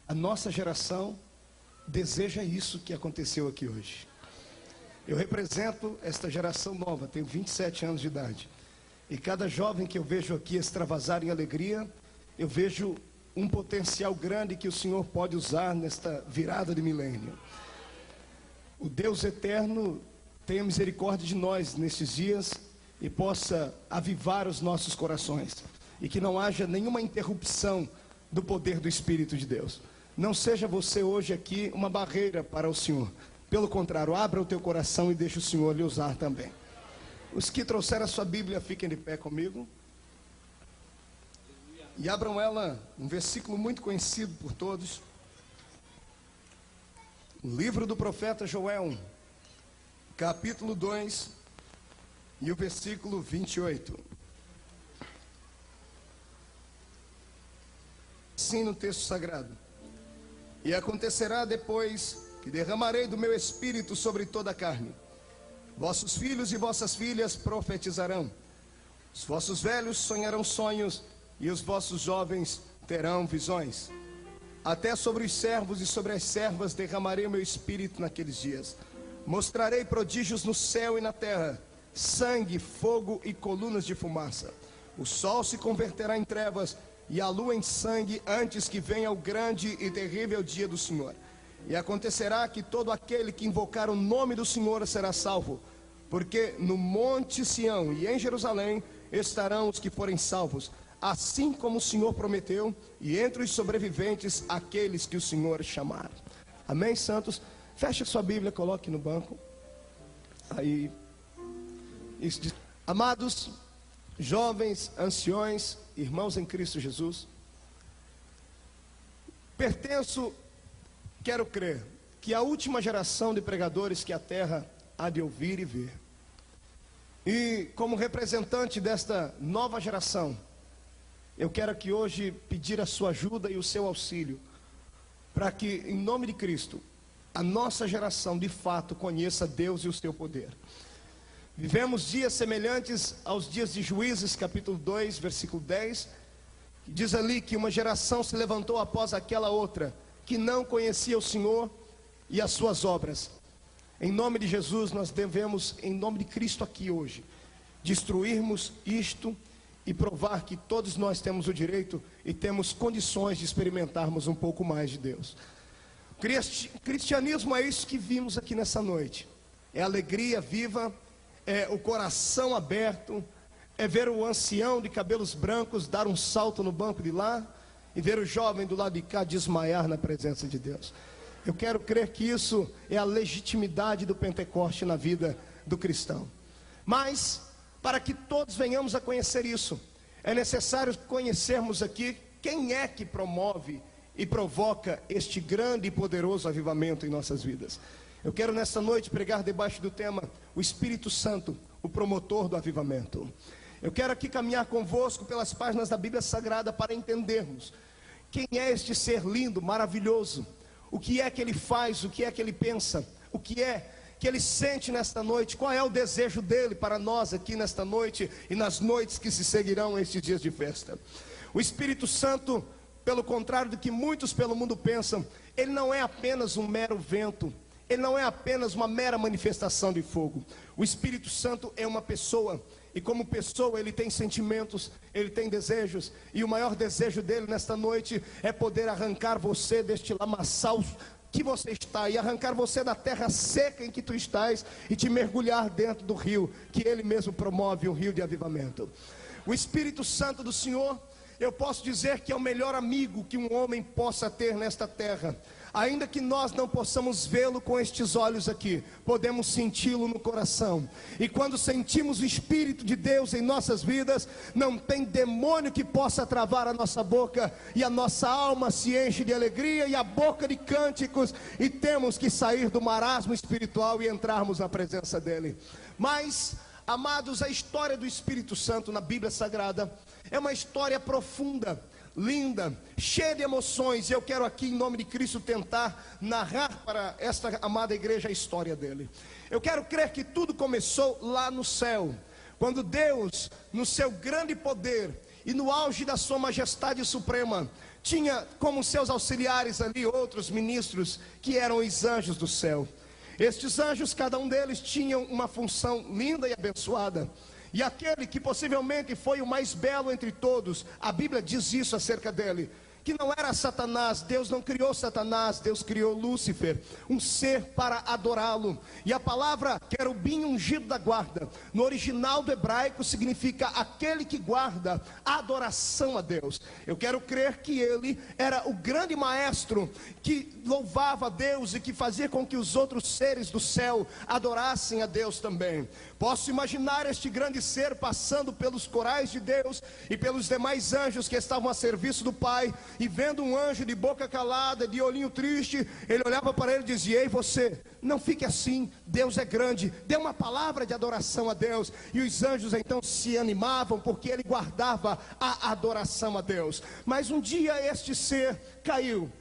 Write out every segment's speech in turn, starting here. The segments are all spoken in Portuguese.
A nossa geração deseja isso que aconteceu aqui hoje. Eu represento esta geração nova, tenho 27 anos de idade. E cada jovem que eu vejo aqui extravasar em alegria, eu vejo um potencial grande que o Senhor pode usar nesta virada de milênio. O Deus eterno tenha misericórdia de nós nesses dias e possa avivar os nossos corações. E que não haja nenhuma interrupção do poder do Espírito de Deus. Não seja você hoje aqui uma barreira para o Senhor. Pelo contrário, abra o teu coração e deixe o Senhor lhe usar também. Os que trouxeram a sua Bíblia, fiquem de pé comigo. E abram ela, um versículo muito conhecido por todos. O livro do profeta Joel, capítulo 2, e o versículo 28. Sim, no texto sagrado. E acontecerá depois que derramarei do meu espírito sobre toda a carne. Vossos filhos e vossas filhas profetizarão. Os vossos velhos sonharão sonhos e os vossos jovens terão visões. Até sobre os servos e sobre as servas derramarei o meu espírito naqueles dias. Mostrarei prodígios no céu e na terra, sangue, fogo e colunas de fumaça. O sol se converterá em trevas e a lua em sangue, antes que venha o grande e terrível dia do Senhor. E acontecerá que todo aquele que invocar o nome do Senhor será salvo, porque no monte Sião e em Jerusalém estarão os que forem salvos, assim como o Senhor prometeu, e entre os sobreviventes aqueles que o Senhor chamar. Amém, santos? Feche sua Bíblia, coloque no banco. Aí, isso diz. Amados, jovens, anciões, irmãos em Cristo Jesus, quero crer, que a última geração de pregadores que a terra há de ouvir e ver. E como representante desta nova geração, eu quero aqui hoje pedir a sua ajuda e o seu auxílio, para que, em nome de Cristo, a nossa geração de fato conheça Deus e o seu poder. Vivemos dias semelhantes aos dias de Juízes, capítulo 2, versículo 10, que diz ali que uma geração se levantou após aquela outra, que não conhecia o Senhor e as suas obras. Em nome de Jesus, nós devemos, em nome de Cristo aqui hoje, destruirmos isto e provar que todos nós temos o direito e temos condições de experimentarmos um pouco mais de Deus. Cristianismo é isso que vimos aqui nessa noite. É alegria viva, é o coração aberto, é ver o ancião de cabelos brancos dar um salto no banco de lá e ver o jovem do lado de cá desmaiar na presença de Deus. Eu quero crer que isso é a legitimidade do Pentecoste na vida do cristão. Mas, para que todos venhamos a conhecer isso, é necessário conhecermos aqui quem é que promove e provoca este grande e poderoso avivamento em nossas vidas. Eu quero nessa noite pregar debaixo do tema o Espírito Santo, o promotor do avivamento. Eu quero aqui caminhar convosco pelas páginas da Bíblia Sagrada para entendermos quem é este ser lindo, maravilhoso, o que é que ele faz, o que é que ele pensa, o que é que ele sente nesta noite, qual é o desejo dele para nós aqui nesta noite e nas noites que se seguirão a estes dias de festa. O Espírito Santo, pelo contrário do que muitos pelo mundo pensam, ele não é apenas um mero vento, ele não é apenas uma mera manifestação de fogo. O Espírito Santo é uma pessoa, e como pessoa ele tem sentimentos, ele tem desejos, e o maior desejo dele nesta noite é poder arrancar você deste lamaçal que você está, e arrancar você da terra seca em que tu estás, e te mergulhar dentro do rio, que ele mesmo promove, um rio de avivamento. O Espírito Santo do Senhor, eu posso dizer que é o melhor amigo que um homem possa ter nesta terra. Ainda que nós não possamos vê-lo com estes olhos aqui, podemos senti-lo no coração. E quando sentimos o Espírito de Deus em nossas vidas, não tem demônio que possa travar a nossa boca, e a nossa alma se enche de alegria e a boca de cânticos, e temos que sair do marasmo espiritual e entrarmos na presença dele. Mas, amados, a história do Espírito Santo na Bíblia Sagrada é uma história profunda, linda, cheia de emoções, e eu quero aqui em nome de Cristo tentar narrar para esta amada igreja a história dele. Eu quero crer que tudo começou lá no céu, quando Deus, no seu grande poder e no auge da sua majestade suprema, tinha como seus auxiliares ali outros ministros que eram os anjos do céu. Estes anjos, cada um deles tinham uma função linda e abençoada. E aquele que possivelmente foi o mais belo entre todos, a Bíblia diz isso acerca dele, que não era Satanás. Deus não criou Satanás, Deus criou Lúcifer, um ser para adorá-lo. E a palavra querubim ungido da guarda, no original do hebraico, significa aquele que guarda a adoração a Deus. Eu quero crer que ele era o grande maestro que louvava a Deus e que fazia com que os outros seres do céu adorassem a Deus também. Posso imaginar este grande ser passando pelos corais de Deus e pelos demais anjos que estavam a serviço do Pai, e vendo um anjo de boca calada, de olhinho triste, ele olhava para ele e dizia: ei você, não fique assim, Deus é grande, dê uma palavra de adoração a Deus. E os anjos então se animavam, porque ele guardava a adoração a Deus. Mas um dia este ser caiu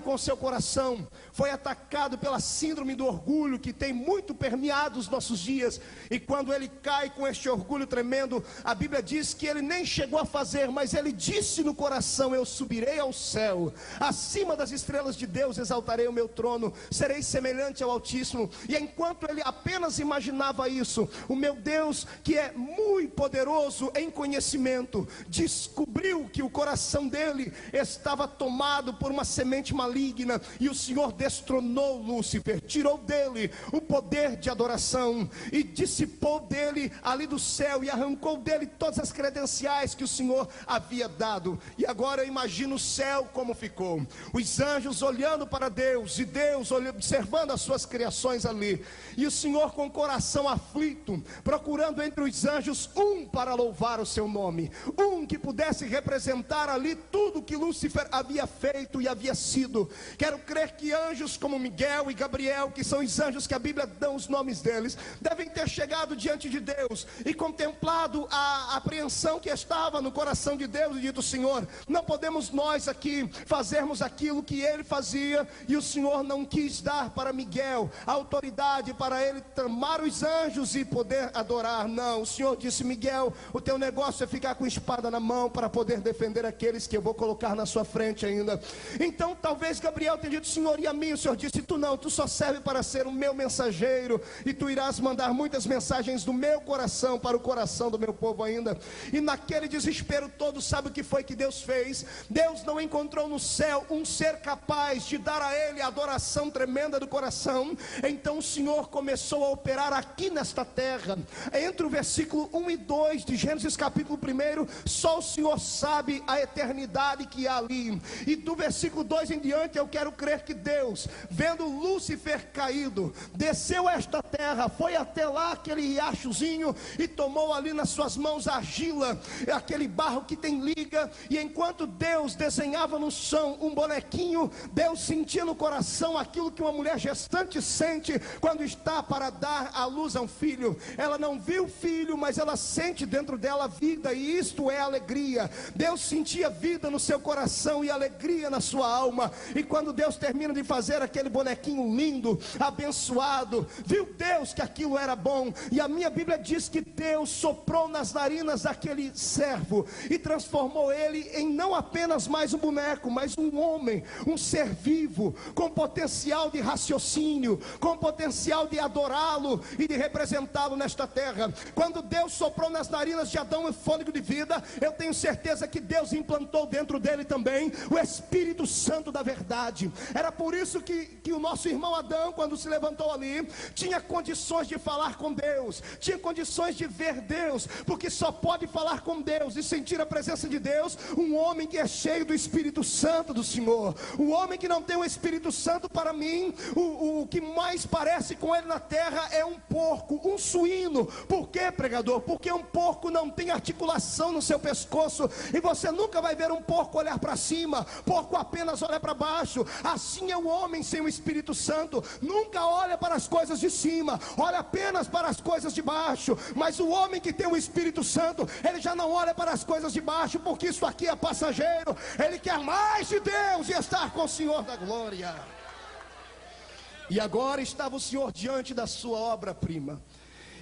com seu coração, foi atacado pela síndrome do orgulho, que tem muito permeado os nossos dias. E quando ele cai com este orgulho tremendo, a Bíblia diz que ele nem chegou a fazer, mas ele disse no coração: eu subirei ao céu, acima das estrelas de Deus exaltarei o meu trono, serei semelhante ao Altíssimo. E enquanto ele apenas imaginava isso, o meu Deus, que é muito poderoso em conhecimento, descobriu que o coração dele estava tomado por uma semente maligna, e o Senhor destronou Lúcifer, tirou dele o poder de adoração, e dissipou dele ali do céu, e arrancou dele todas as credenciais que o Senhor havia dado. E agora eu imagino o céu como ficou, os anjos olhando para Deus, e Deus observando as suas criações ali, e o Senhor com o coração aflito, procurando entre os anjos um para louvar o seu nome, um que pudesse representar ali tudo que Lúcifer havia feito e havia sido. Quero crer que anjos como Miguel e Gabriel, que são os anjos que a Bíblia dá os nomes deles, devem ter chegado diante de Deus e contemplado a apreensão que estava no coração de Deus, e dito: Senhor, não podemos nós aqui fazermos aquilo que ele fazia. E o Senhor não quis dar para Miguel a autoridade para ele tomar os anjos e poder adorar. Não, o Senhor disse: Miguel, o teu negócio é ficar com espada na mão para poder defender aqueles que eu vou colocar na sua frente ainda. Então talvez Gabriel tenha dito: Senhor, e a mim? O Senhor disse: tu não, tu só serve para ser o meu mensageiro, e tu irás mandar muitas mensagens do meu coração para o coração do meu povo ainda. E naquele desespero todo, sabe o que foi que Deus fez? Deus não encontrou no céu um ser capaz de dar a ele a adoração tremenda do coração. Então o Senhor começou a operar aqui nesta terra. Entre o versículo 1 e 2 de Gênesis capítulo 1, só o Senhor sabe a eternidade que há ali. E do versículo 2 em diante, eu quero crer que Deus, vendo Lúcifer caído, desceu a esta terra, foi até lá aquele riachozinho, e tomou ali nas suas mãos a argila, aquele barro que tem liga. E enquanto Deus desenhava no chão um bonequinho, Deus sentia no coração aquilo que uma mulher gestante sente quando está para dar à luz a um filho. Ela não viu o filho, mas ela sente dentro dela vida, e isto é alegria. Deus sentia vida no seu coração e alegria na sua alma. E quando Deus termina de fazer aquele bonequinho lindo, abençoado, viu Deus que aquilo era bom. E a minha Bíblia diz que Deus soprou nas narinas daquele servo e transformou ele em não apenas mais um boneco, mas um homem, um ser vivo, com potencial de raciocínio, com potencial de adorá-lo e de representá-lo nesta terra. Quando Deus soprou nas narinas de Adão o fôlego de vida, eu tenho certeza que Deus implantou dentro dele também o Espírito Santo da verdade. Era por isso que o nosso irmão Adão, quando se levantou ali, tinha condições de falar com Deus, tinha condições de ver Deus, porque só pode falar com Deus e sentir a presença de Deus um homem que é cheio do Espírito Santo do Senhor. O homem que não tem o Espírito Santo, para mim, o que mais parece com ele na terra é um porco, um suíno. Por quê, pregador? Porque um porco não tem articulação no seu pescoço, e você nunca vai ver um porco olhar para cima. Porco apenas olha para baixo. Assim é o homem sem o Espírito Santo, nunca olha para as coisas de cima, olha apenas para as coisas de baixo. Mas o homem que tem o Espírito Santo, ele já não olha para as coisas de baixo, porque isso aqui é passageiro. Ele quer mais de Deus e estar com o Senhor da glória. E agora estava o Senhor diante da sua obra-prima,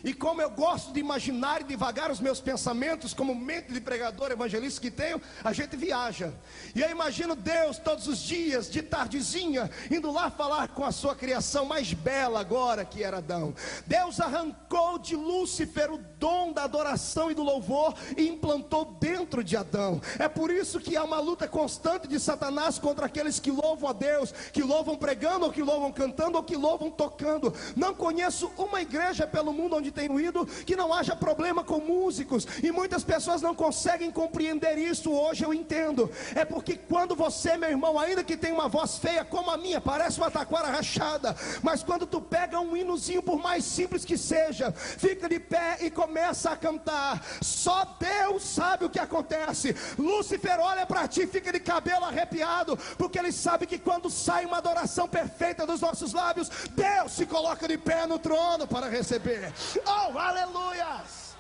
E como eu gosto de imaginar e devagar os meus pensamentos, como mente de pregador evangelista que tenho, a gente viaja. E eu imagino Deus todos os dias, de tardezinha, indo lá falar com a sua criação mais bela agora, que era Adão. Deus arrancou de Lúcifer o dom da adoração e do louvor e implantou dentro de Adão. É por isso que há uma luta constante de Satanás contra aqueles que louvam a Deus, que louvam pregando, ou que louvam cantando, ou que louvam tocando. Não conheço uma igreja pelo mundo onde tenho ido que não haja problema com músicos, e muitas pessoas não conseguem compreender isso. Hoje eu entendo. É porque quando você, meu irmão, ainda que tem uma voz feia como a minha, parece uma taquara rachada, mas quando tu pega um hinozinho, por mais simples que seja, fica de pé e começa a cantar, só Deus sabe o que acontece. Lúcifer olha para ti e fica de cabelo arrepiado, porque ele sabe que quando sai uma adoração perfeita dos nossos lábios, Deus se coloca de pé no trono para receber. Oh, aleluias!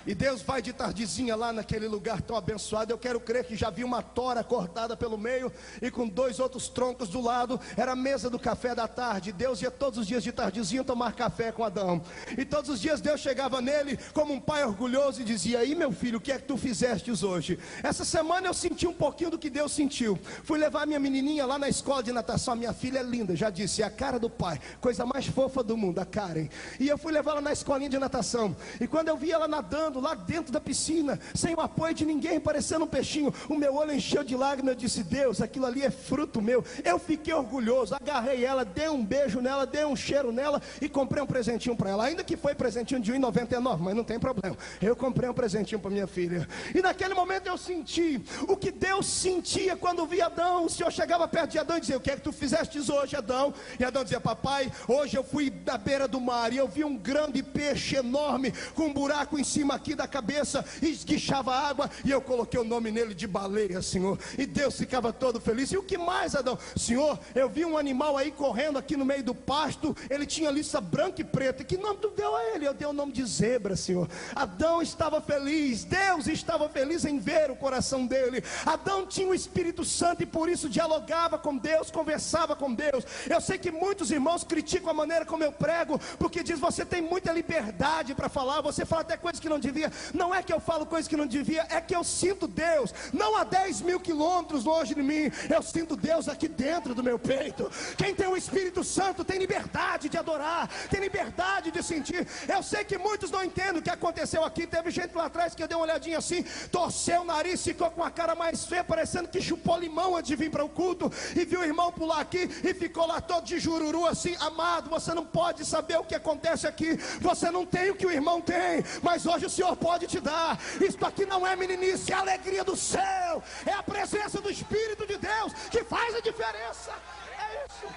E Deus vai de tardezinha lá naquele lugar tão abençoado. Eu quero crer que já vi uma tora cortada pelo meio e com 2 outros troncos do lado. Era a mesa do café da tarde. Deus ia todos os dias de tardezinha tomar café com Adão. E todos os dias Deus chegava nele como um pai orgulhoso e dizia: aí, meu filho, o que é que tu fizestes hoje? Essa semana eu senti um pouquinho do que Deus sentiu. Fui levar minha menininha lá na escola de natação. A minha filha é linda, já disse, é a cara do pai, coisa mais fofa do mundo, a Karen. E eu fui levar ela na escolinha de natação. E quando eu vi ela nadando lá dentro da piscina, sem o apoio de ninguém, parecendo um peixinho, o meu olho encheu de lágrimas. Eu disse: Deus, aquilo ali é fruto meu. Eu fiquei orgulhoso, agarrei ela, dei um beijo nela, dei um cheiro nela e comprei um presentinho para ela, ainda que foi presentinho de R$1,99, mas não tem problema, eu comprei um presentinho para minha filha. E naquele momento eu senti o que Deus sentia quando via Adão. O Senhor chegava perto de Adão e dizia: o que é que tu fizestes hoje, Adão? E Adão dizia: papai, hoje eu fui da beira do mar e eu vi um grande peixe enorme com um buraco em cima aqui da cabeça, esguichava água, e eu coloquei o nome nele de baleia, Senhor. E Deus ficava todo feliz. E o que mais, Adão? Senhor, eu vi um animal aí correndo aqui no meio do pasto, ele tinha lista branca e preta. Que nome tu deu a ele? Eu dei o nome de zebra, Senhor. Adão estava feliz, Deus estava feliz em ver o coração dele. Adão tinha o Espírito Santo e por isso dialogava com Deus, conversava com Deus. Eu sei que muitos irmãos criticam a maneira como eu prego, porque diz: você tem muita liberdade para falar, você fala até coisas que não devia. Não é que eu falo coisas que não devia, é que eu sinto Deus, não a 10.000 quilômetros longe de mim, eu sinto Deus aqui dentro do meu peito. Quem tem o Espírito Santo tem liberdade de adorar, tem liberdade de sentir. Eu sei que muitos não entendem o que aconteceu aqui. Teve gente lá atrás que deu uma olhadinha assim, torceu o nariz, ficou com a cara mais feia, parecendo que chupou limão antes de vir para o culto, e viu o irmão pular aqui e ficou lá todo de jururu assim. Amado, você não pode saber o que acontece aqui, você não tem o que o irmão tem, mas hoje o Senhor pode te dar. Isso aqui não é meninice, é a alegria do céu, é a presença do Espírito de Deus que faz a diferença. É isso.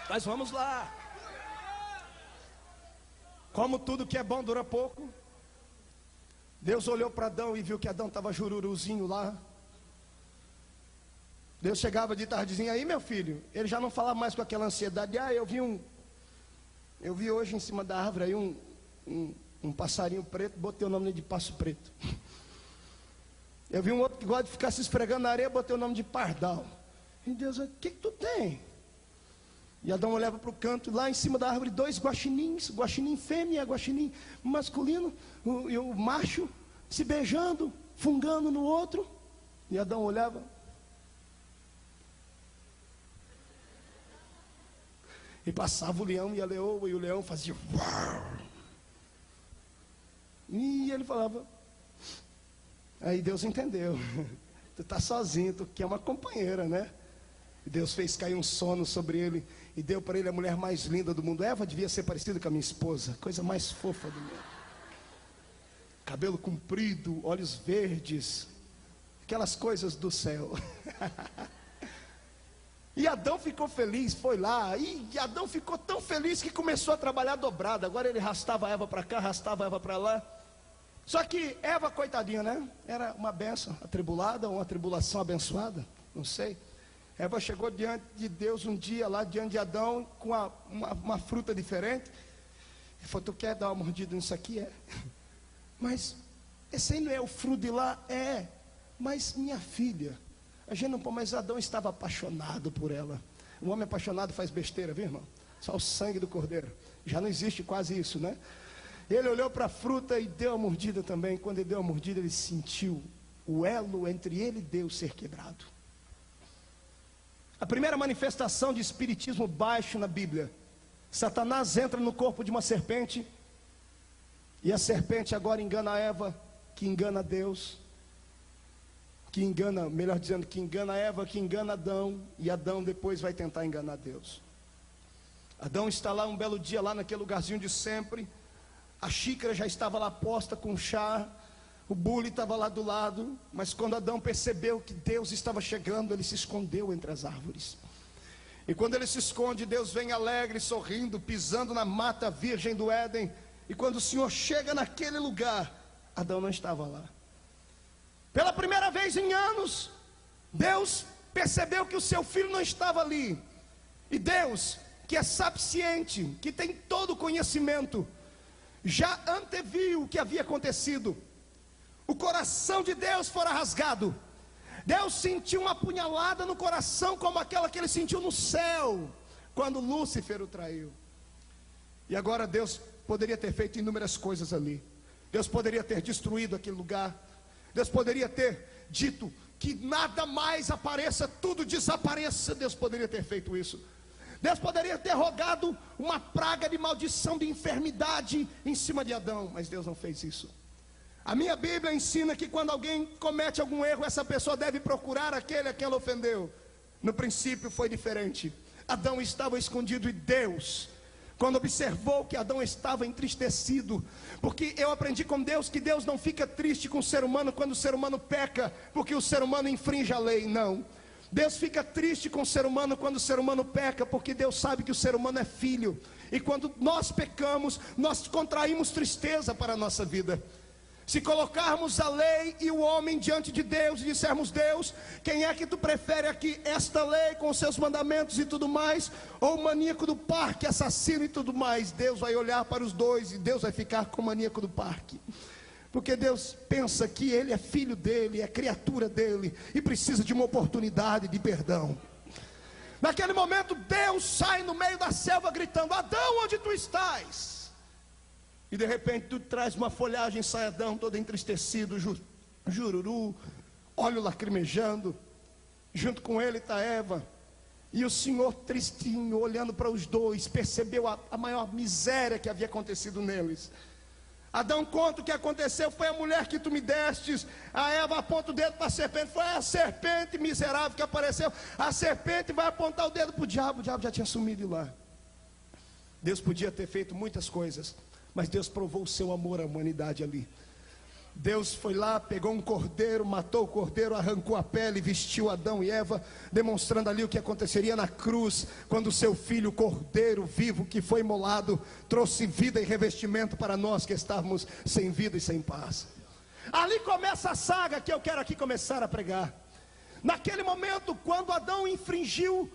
Mas vamos lá. Como tudo que é bom dura pouco, Deus olhou para Adão e viu que Adão estava jururuzinho lá. Deus chegava de tardezinha: aí, meu filho. Ele já não falava mais com aquela ansiedade. Eu vi hoje em cima da árvore aí um passarinho preto, botei o nome de passo preto. Eu vi um outro que gosta de ficar se esfregando na areia, botei o nome de pardal. E Deus: o que tu tem? E Adão olhava para o canto, lá em cima da árvore, 2 guaxinins, guaxinim fêmea, guaxinim masculino, e o macho se beijando, fungando no outro. E Adão olhava e passava o leão e a leoa, e o leão fazia uau. E ele falava. Aí Deus entendeu: tu está sozinho, tu quer uma companheira, né? E Deus fez cair um sono sobre ele e deu para ele a mulher mais linda do mundo. Eva devia ser parecida com a minha esposa, coisa mais fofa do mundo. Cabelo comprido, olhos verdes, aquelas coisas do céu. E Adão ficou feliz, foi lá, e Adão ficou tão feliz que começou a trabalhar dobrado. Agora ele arrastava a Eva para cá, arrastava a Eva para lá. Só que Eva, coitadinha, né? Era uma bênção atribulada, ou uma tribulação abençoada, não sei. Eva chegou diante de Deus um dia, lá diante de Adão, com uma fruta diferente. Ele falou: tu quer dar uma mordida nisso aqui? É. Mas esse aí não é o fruto de lá? É. Mas minha filha, a gente não pode. Mas Adão estava apaixonado por ela. O homem apaixonado faz besteira, viu, irmão? Só o sangue do cordeiro. Já não existe quase isso, né? Ele olhou para a fruta e deu a mordida também. Quando ele deu a mordida, ele sentiu o elo entre ele e Deus ser quebrado. A primeira manifestação de espiritismo baixo na Bíblia: Satanás entra no corpo de uma serpente, e a serpente agora engana Eva, que engana Deus, que engana, melhor dizendo, que engana Eva, que engana Adão, e Adão depois vai tentar enganar Deus. Adão está lá um belo dia, lá naquele lugarzinho de sempre, a xícara já estava lá posta com chá, o bule estava lá do lado, mas quando Adão percebeu que Deus estava chegando, ele se escondeu entre as árvores. E quando ele se esconde, Deus vem alegre, sorrindo, pisando na mata virgem do Éden. E quando o Senhor chega naquele lugar, Adão não estava lá. Pela primeira vez em anos, Deus percebeu que o seu filho não estava ali. E Deus, que é sapiente, que tem todo o conhecimento, já anteviu o que havia acontecido. O coração de Deus fora rasgado. Deus sentiu uma punhalada no coração, como aquela que ele sentiu no céu, quando Lúcifer o traiu. E agora Deus poderia ter feito inúmeras coisas ali. Deus poderia ter destruído aquele lugar. Deus poderia ter dito que nada mais apareça, tudo desapareça. Deus poderia ter feito isso. Deus poderia ter rogado uma praga de maldição, de enfermidade em cima de Adão, mas Deus não fez isso. A minha Bíblia ensina que quando alguém comete algum erro, essa pessoa deve procurar aquele a quem ela ofendeu. No princípio foi diferente. Adão estava escondido e Deus, quando observou que Adão estava entristecido, porque eu aprendi com Deus que Deus não fica triste com o ser humano quando o ser humano peca, porque o ser humano infringe a lei, não. Deus fica triste com o ser humano quando o ser humano peca, porque Deus sabe que o ser humano é filho. E quando nós pecamos, nós contraímos tristeza para a nossa vida. Se colocarmos a lei e o homem diante de Deus e dissermos: Deus, quem é que tu prefere aqui, esta lei com os seus mandamentos e tudo mais, ou o maníaco do parque, assassino e tudo mais? Deus vai olhar para os dois e Deus vai ficar com o maníaco do parque. Porque Deus pensa que ele é filho dele, é criatura dele, e precisa de uma oportunidade de perdão. Naquele momento Deus sai no meio da selva gritando: Adão, onde tu estás? E de repente tu traz uma folhagem, sai Adão todo entristecido, jururu, olho lacrimejando. Junto com ele está Eva. E o Senhor tristinho, olhando para os dois, percebeu a maior miséria que havia acontecido neles. Adão conta: o que aconteceu foi a mulher que tu me destes. A Eva aponta o dedo para a serpente: foi a serpente miserável que apareceu. A serpente vai apontar o dedo para o diabo já tinha sumido lá. Deus podia ter feito muitas coisas, mas Deus provou o seu amor à humanidade ali. Deus foi lá, pegou um cordeiro, matou o cordeiro, arrancou a pele, vestiu Adão e Eva, demonstrando ali o que aconteceria na cruz, quando o seu filho, o cordeiro vivo que foi imolado, trouxe vida e revestimento para nós que estávamos sem vida e sem paz. Ali começa a saga que eu quero aqui começar a pregar. Naquele momento, quando Adão infringiu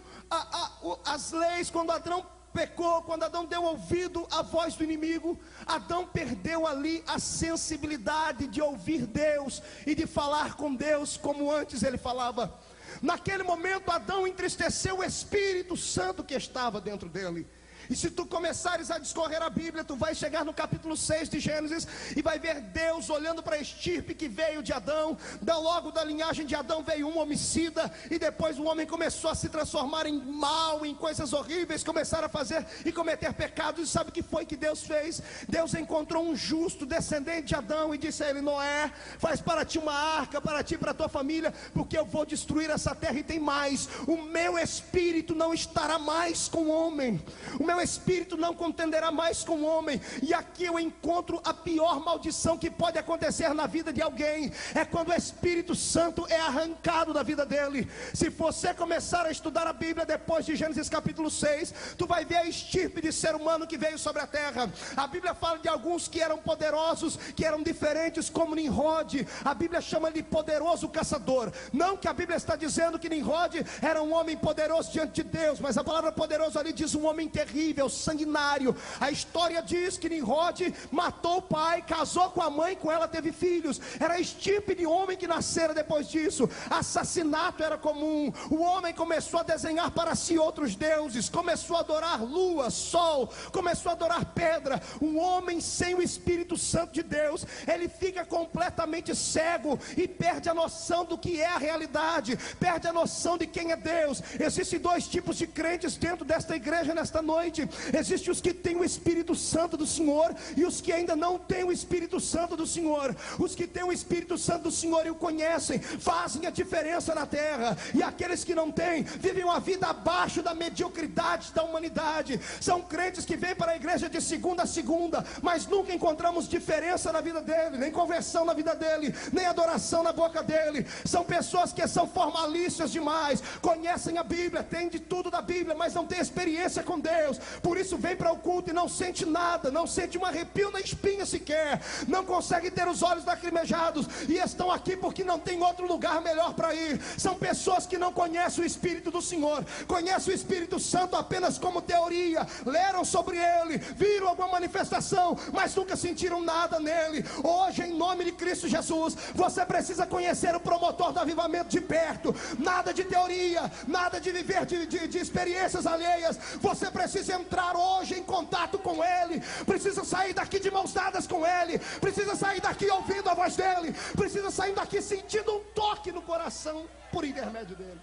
as leis, quando Adão pecou, quando Adão deu ouvido à voz do inimigo, Adão perdeu ali a sensibilidade de ouvir Deus e de falar com Deus como antes ele falava. Naquele momento Adão entristeceu o Espírito Santo que estava dentro dele. E se tu começares a discorrer a Bíblia, tu vais chegar no capítulo 6 de Gênesis e vai ver Deus olhando para a estirpe que veio de Adão. Logo da linhagem de Adão veio um homicida, e depois o homem começou a se transformar em mal, em coisas horríveis, começaram a fazer e cometer pecados. E sabe o que foi que Deus fez? Deus encontrou um justo descendente de Adão e disse a ele: Noé, faz para ti uma arca, para ti e para a tua família, porque eu vou destruir essa terra. E tem mais: o meu espírito não estará mais com o homem, o meu espírito não contenderá mais com o homem. E aqui eu encontro a pior maldição que pode acontecer na vida de alguém: é quando o Espírito Santo é arrancado da vida dele. Se você começar a estudar a Bíblia depois de Gênesis capítulo 6, tu vai ver a estirpe de ser humano que veio sobre a terra. A Bíblia fala de alguns que eram poderosos, que eram diferentes, como Nimrod. A Bíblia chama ele de poderoso caçador. Não que a Bíblia está dizendo que Nimrod era um homem poderoso diante de Deus, mas a palavra poderoso ali diz um homem terrível, terrível, sanguinário. A história diz que Nimrod matou o pai, casou com a mãe, com ela teve filhos. Era a estirpe de homem que nascera depois disso. Assassinato era comum. O homem começou a desenhar para si outros deuses, começou a adorar lua, sol, começou a adorar pedra. Um homem sem o Espírito Santo de Deus, ele fica completamente cego e perde a noção do que é a realidade, perde a noção de quem é Deus. Existem dois tipos de crentes dentro desta igreja nesta noite. Existem os que têm o Espírito Santo do Senhor e os que ainda não têm o Espírito Santo do Senhor. Os que têm o Espírito Santo do Senhor e o conhecem, fazem a diferença na terra. E aqueles que não têm, vivem uma vida abaixo da mediocridade da humanidade. São crentes que vêm para a igreja de segunda a segunda, mas nunca encontramos diferença na vida dele, nem conversão na vida dele, nem adoração na boca dele. São pessoas que são formalistas demais, conhecem a Bíblia, têm de tudo da Bíblia, mas não têm experiência com Deus. Por isso vem para o culto e não sente nada, não sente um arrepio na espinha sequer, não consegue ter os olhos lacrimejados, e estão aqui porque não tem outro lugar melhor para ir. São pessoas que não conhecem o Espírito do Senhor, conhecem o Espírito Santo apenas como teoria, leram sobre ele, viram alguma manifestação, mas nunca sentiram nada nele. Hoje, em nome de Cristo Jesus, você precisa conhecer o promotor do avivamento de perto. Nada de teoria, nada de viver de experiências alheias. Você precisa entrar hoje em contato com ele, precisa sair daqui de mãos dadas com ele, precisa sair daqui ouvindo a voz dele, precisa sair daqui sentindo um toque no coração por intermédio dele.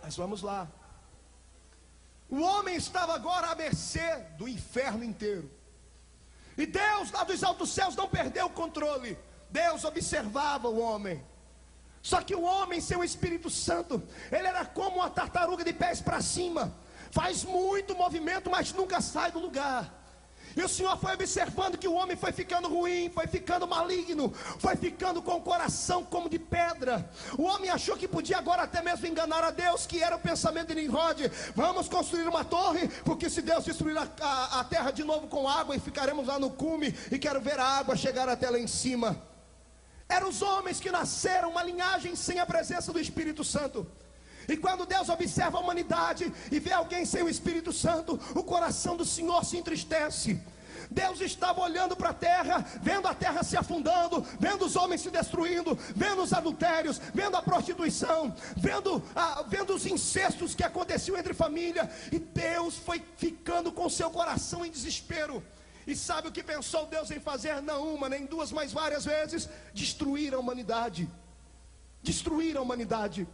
Mas vamos lá. O homem estava agora à mercê do inferno inteiro. E Deus, lá dos altos céus, não perdeu o controle. Deus observava o homem. Só que o homem sem o Espírito Santo, ele era como uma tartaruga de pés para cima. Faz muito movimento, mas nunca sai do lugar. E o Senhor foi observando que o homem foi ficando ruim, foi ficando maligno, foi ficando com o coração como de pedra. O homem achou que podia agora até mesmo enganar a Deus, que era o pensamento de Nimrod: vamos construir uma torre, porque se Deus destruir a terra de novo com água, e ficaremos lá no cume, e quero ver a água chegar até lá em cima. Eram os homens que nasceram uma linhagem sem a presença do Espírito Santo. E quando Deus observa a humanidade e vê alguém sem o Espírito Santo, o coração do Senhor se entristece. Deus estava olhando para a terra, vendo a terra se afundando, vendo os homens se destruindo, vendo os adultérios, vendo a prostituição, vendo os incestos que aconteciam entre família. E Deus foi ficando com seu coração em desespero. E sabe o que pensou Deus em fazer? Não uma, nem duas, mas várias vezes: destruir a humanidade. Destruir a humanidade.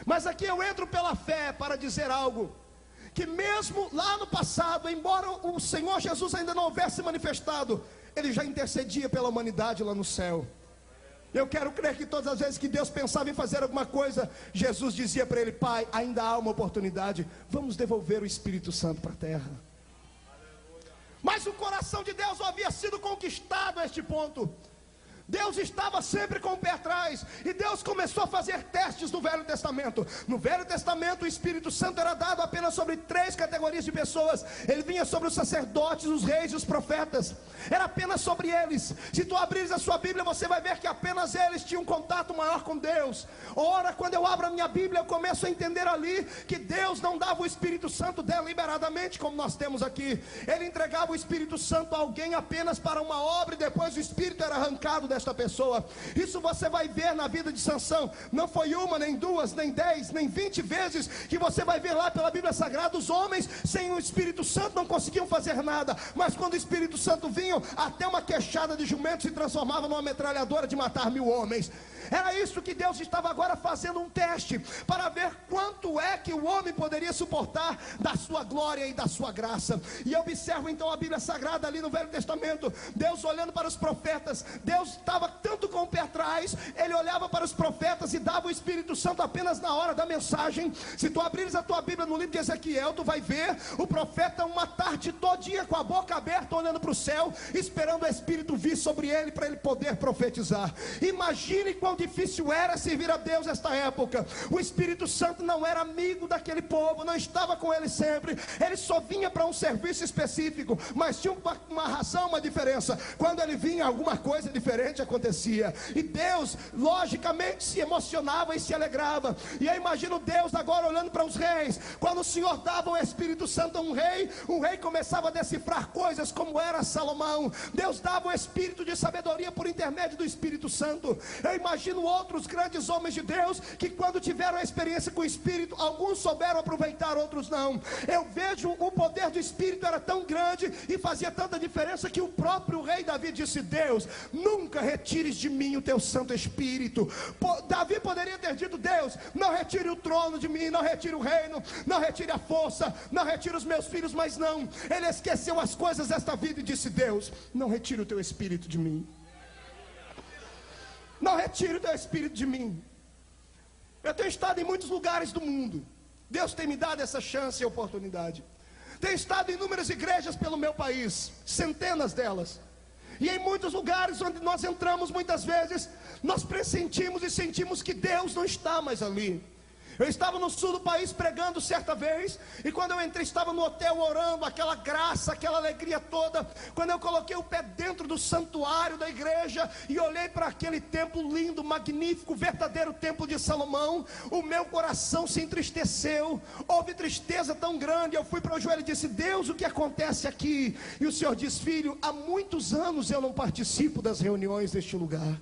Mas aqui eu entro pela fé para dizer algo, que mesmo lá no passado, embora o Senhor Jesus ainda não houvesse manifestado, Ele já intercedia pela humanidade lá no céu. Eu quero crer que todas as vezes que Deus pensava em fazer alguma coisa, Jesus dizia para ele: Pai, ainda há uma oportunidade, vamos devolver o Espírito Santo para a terra. Mas o coração de Deus não havia sido conquistado a este ponto. Deus estava sempre com o pé atrás, e Deus começou a fazer testes no Velho Testamento. No Velho Testamento o Espírito Santo era dado apenas sobre 3 categorias de pessoas. Ele vinha sobre os sacerdotes, os reis e os profetas. Era apenas sobre eles. Se tu abrires a sua Bíblia, você vai ver que apenas eles tinham um contato maior com Deus. Ora, quando eu abro a minha Bíblia, eu começo a entender ali que Deus não dava o Espírito Santo deliberadamente, como nós temos aqui. Ele entregava o Espírito Santo a alguém apenas para uma obra, e depois o Espírito era arrancado desta pessoa. Isso você vai ver na vida de Sansão. Não foi uma, nem duas, nem 10, nem 20 vezes que você vai ver lá pela Bíblia Sagrada. Os homens sem o Espírito Santo não conseguiam fazer nada, mas quando o Espírito Santo vinha, até uma queixada de jumento se transformava numa metralhadora de matar 1000 homens. Era isso que Deus estava agora fazendo, um teste, para ver quanto é que o homem poderia suportar da sua glória e da sua graça. E eu observo então a Bíblia Sagrada ali no Velho Testamento, Deus olhando para os profetas. Deus estava tanto com o pé atrás, Ele olhava para os profetas e dava o Espírito Santo apenas na hora da mensagem. Se tu abrires a tua Bíblia no livro de Ezequiel, tu vai ver o profeta uma tarde todinha com a boca aberta, olhando para o céu, esperando o Espírito vir sobre ele, para ele poder profetizar. Imagine quão difícil era servir a Deus nesta época. O Espírito Santo não era amigo daquele povo, não estava com ele sempre. Ele só vinha para um serviço específico, mas tinha uma razão, uma diferença. Quando ele vinha, alguma coisa diferente diferente acontecia. E Deus, logicamente, se emocionava e se alegrava. E eu imagino Deus agora olhando para os reis. Quando o Senhor dava o Espírito Santo a um rei começava a decifrar coisas como era Salomão. Deus dava o Espírito de sabedoria por intermédio do Espírito Santo. Eu imagino outros grandes homens de Deus que quando tiveram a experiência com o Espírito, alguns souberam aproveitar, outros não. Eu vejo o poder do Espírito era tão grande e fazia tanta diferença que o próprio rei Davi disse: Deus, nunca retires de mim o teu Santo Espírito. Davi poderia ter dito: Deus, não retire o trono de mim, não retire o reino, não retire a força, não retire os meus filhos. Mas não, ele esqueceu as coisas desta vida e disse: Deus, não retire o teu Espírito de mim, não retire o teu Espírito de mim. Eu tenho estado em muitos lugares do mundo. Deus tem me dado essa chance e oportunidade. Tenho estado em inúmeras igrejas pelo meu país, centenas delas. E em muitos lugares onde nós entramos, muitas vezes, nós pressentimos e sentimos que Deus não está mais ali. Eu estava no sul do país pregando certa vez, e quando eu entrei, estava no hotel orando, aquela graça, aquela alegria toda. Quando eu coloquei o pé dentro do santuário da igreja e olhei para aquele templo lindo, magnífico, verdadeiro templo de Salomão, o meu coração se entristeceu. Houve tristeza tão grande. Eu fui para o joelho e disse: Deus, o que acontece aqui? E o Senhor diz: filho, há muitos anos eu não participo das reuniões deste lugar.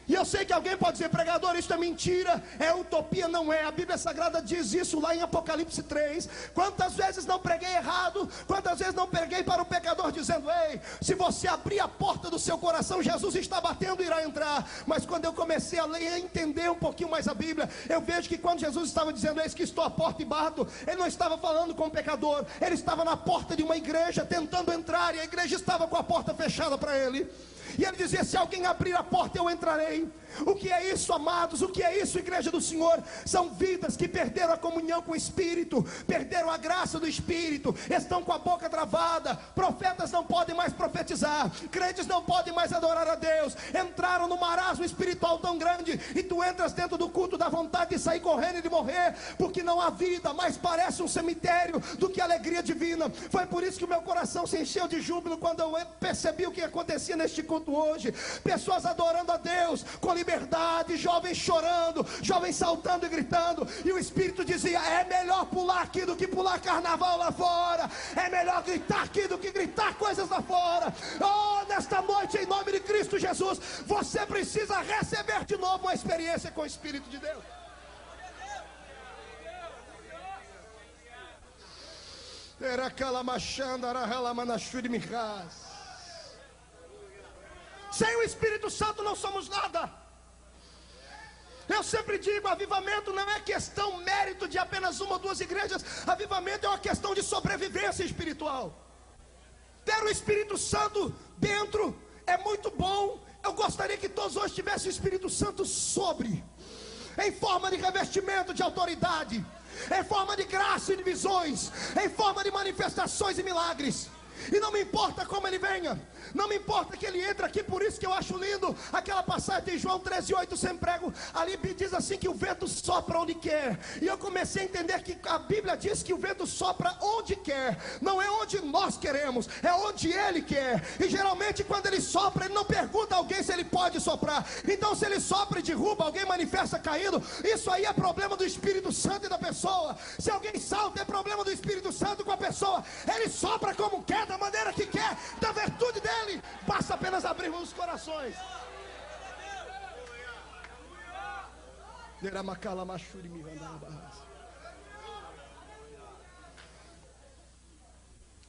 E eu sei que alguém pode dizer: pregador, isso é mentira, é utopia. Não é, a Bíblia Sagrada diz isso lá em Apocalipse 3. Quantas vezes não preguei errado, quantas vezes não preguei para o pecador dizendo: ei, se você abrir a porta do seu coração, Jesus está batendo e irá entrar. Mas quando eu comecei a ler e a entender um pouquinho mais a Bíblia, eu vejo que quando Jesus estava dizendo: eis que estou à porta e bato, ele não estava falando com o pecador, ele estava na porta de uma igreja tentando entrar, e a igreja estava com a porta fechada para ele. E ele dizia: se alguém abrir a porta, eu entrarei. O que é isso, amados? O que é isso, igreja do Senhor? São vidas que perderam a comunhão com o Espírito, perderam a graça do Espírito, estão com a boca travada. Profetas não podem mais profetizar, crentes não podem mais adorar a Deus. Entraram num marasmo espiritual tão grande, e tu entras dentro do culto da vontade de sair correndo e de morrer, porque não há vida, mas parece um cemitério do que alegria divina. Foi por isso que o meu coração se encheu de júbilo quando eu percebi o que acontecia neste culto hoje. Pessoas adorando a Deus com liberdade, jovens chorando, jovens saltando e gritando. E o Espírito dizia: é melhor pular aqui do que pular carnaval lá fora, é melhor gritar aqui do que gritar coisas lá fora. Oh, nesta noite, em nome de Cristo Jesus, você precisa receber de novo uma experiência com o Espírito de Deus. Sem o Espírito Santo não somos nada. Eu sempre digo: avivamento não é questão, mérito de apenas uma ou duas igrejas. Avivamento é uma questão de sobrevivência espiritual. Ter o Espírito Santo dentro é muito bom. Eu gostaria que todos hoje tivessem o Espírito Santo sobre, em forma de revestimento de autoridade, em forma de graça e de visões, em forma de manifestações e milagres. E não me importa como ele venha, não me importa que ele entre aqui. Por isso que eu acho lindo aquela passagem de João 13:8, sem prego. Ali diz assim que o vento sopra onde quer. E eu comecei a entender que a Bíblia diz que o vento sopra onde quer. Não é onde nós queremos, é onde ele quer. E geralmente quando ele sopra, ele não pergunta a alguém se ele pode soprar. Então se ele sopra e derruba, alguém manifesta caindo, isso aí é problema do Espírito Santo e da pessoa. Se alguém salta, é problema do Espírito Santo com a pessoa. Ele sopra como quer, da maneira que quer, da virtude dele. Basta apenas abrirmos os corações.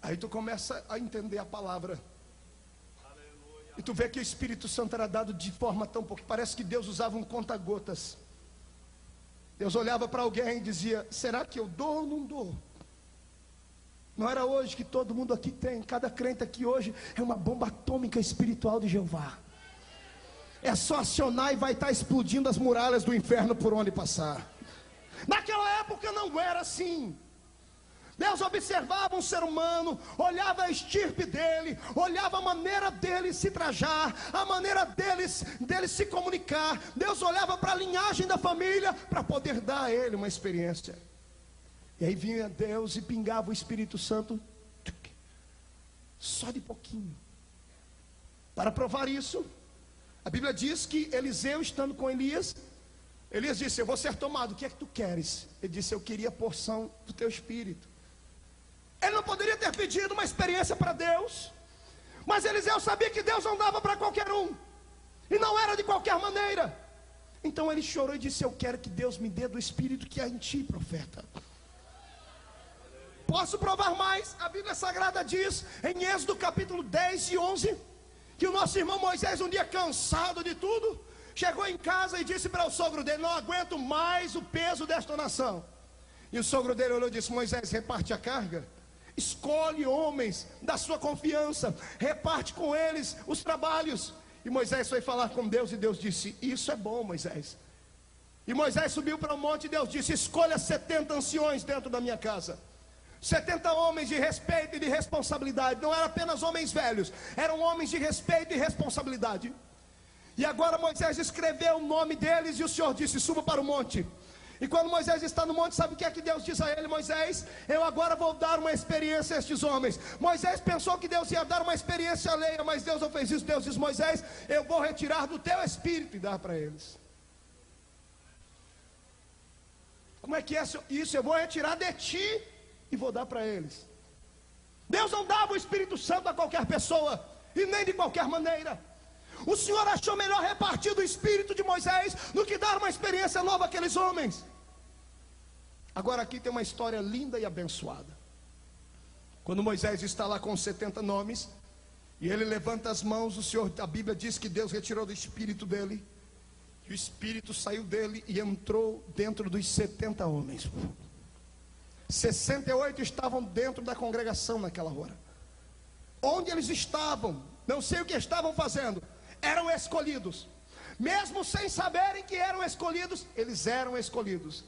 Aí tu começa a entender a palavra, e tu vê que o Espírito Santo era dado de forma tão pouco. Parece que Deus usava um conta-gotas. Deus olhava para alguém e dizia: será que eu dou ou não dou? Não era hoje que todo mundo aqui tem, cada crente aqui hoje é uma bomba atômica espiritual de Jeová. É só acionar e vai estar explodindo as muralhas do inferno por onde passar. Naquela época não era assim. Deus observava um ser humano, olhava a estirpe dele, olhava a maneira dele se trajar, a maneira dele se comunicar. Deus olhava para a linhagem da família para poder dar a ele uma experiência. E aí vinha Deus e pingava o Espírito Santo, só de pouquinho. Para provar isso, A Bíblia diz que Eliseu, estando com Elias, Elias disse: eu vou ser tomado, o que é que tu queres? Ele disse: eu queria a porção do teu espírito. Ele não poderia ter pedido uma experiência para Deus, mas Eliseu sabia que Deus não dava para qualquer um, e não era de qualquer maneira. Então ele chorou e disse: eu quero que Deus me dê do espírito que há em ti, profeta. Posso provar mais? A Bíblia Sagrada diz, em Êxodo capítulo 10 e 11, que o nosso irmão Moisés, um dia cansado de tudo, chegou em casa e disse para o sogro dele: não aguento mais o peso desta nação. E o sogro dele olhou e disse: Moisés, reparte a carga, escolhe homens da sua confiança, reparte com eles os trabalhos. E Moisés foi falar com Deus, e Deus disse: isso é bom, Moisés. E Moisés subiu para o monte, e Deus disse: escolha 70 anciões dentro da minha casa, 70 homens de respeito e de responsabilidade. Não eram apenas homens velhos, eram homens de respeito e responsabilidade. E agora Moisés escreveu o nome deles, e o Senhor disse: suba para o monte. E quando Moisés está no monte, sabe o que é que Deus diz a ele? Moisés, eu agora vou dar uma experiência a estes homens. Moisés pensou que Deus ia dar uma experiência alheia, mas Deus não fez isso. Deus diz: Moisés, eu vou retirar do teu espírito e dar para eles. Como é que é isso? Eu vou retirar de ti e vou dar para eles. Deus não dava o Espírito Santo a qualquer pessoa, e nem de qualquer maneira. O Senhor achou melhor repartir do Espírito de Moisés do que dar uma experiência nova àqueles homens. Agora aqui tem uma história linda e abençoada. Quando Moisés está lá com os 70 nomes, e ele levanta as mãos, o Senhor, a Bíblia diz que Deus retirou do Espírito dele, e o Espírito saiu dele e entrou dentro dos 70 homens. 68 estavam dentro da congregação naquela hora. Onde eles estavam, não sei o que estavam fazendo, eram escolhidos. Mesmo sem saberem que eram escolhidos, eles eram escolhidos.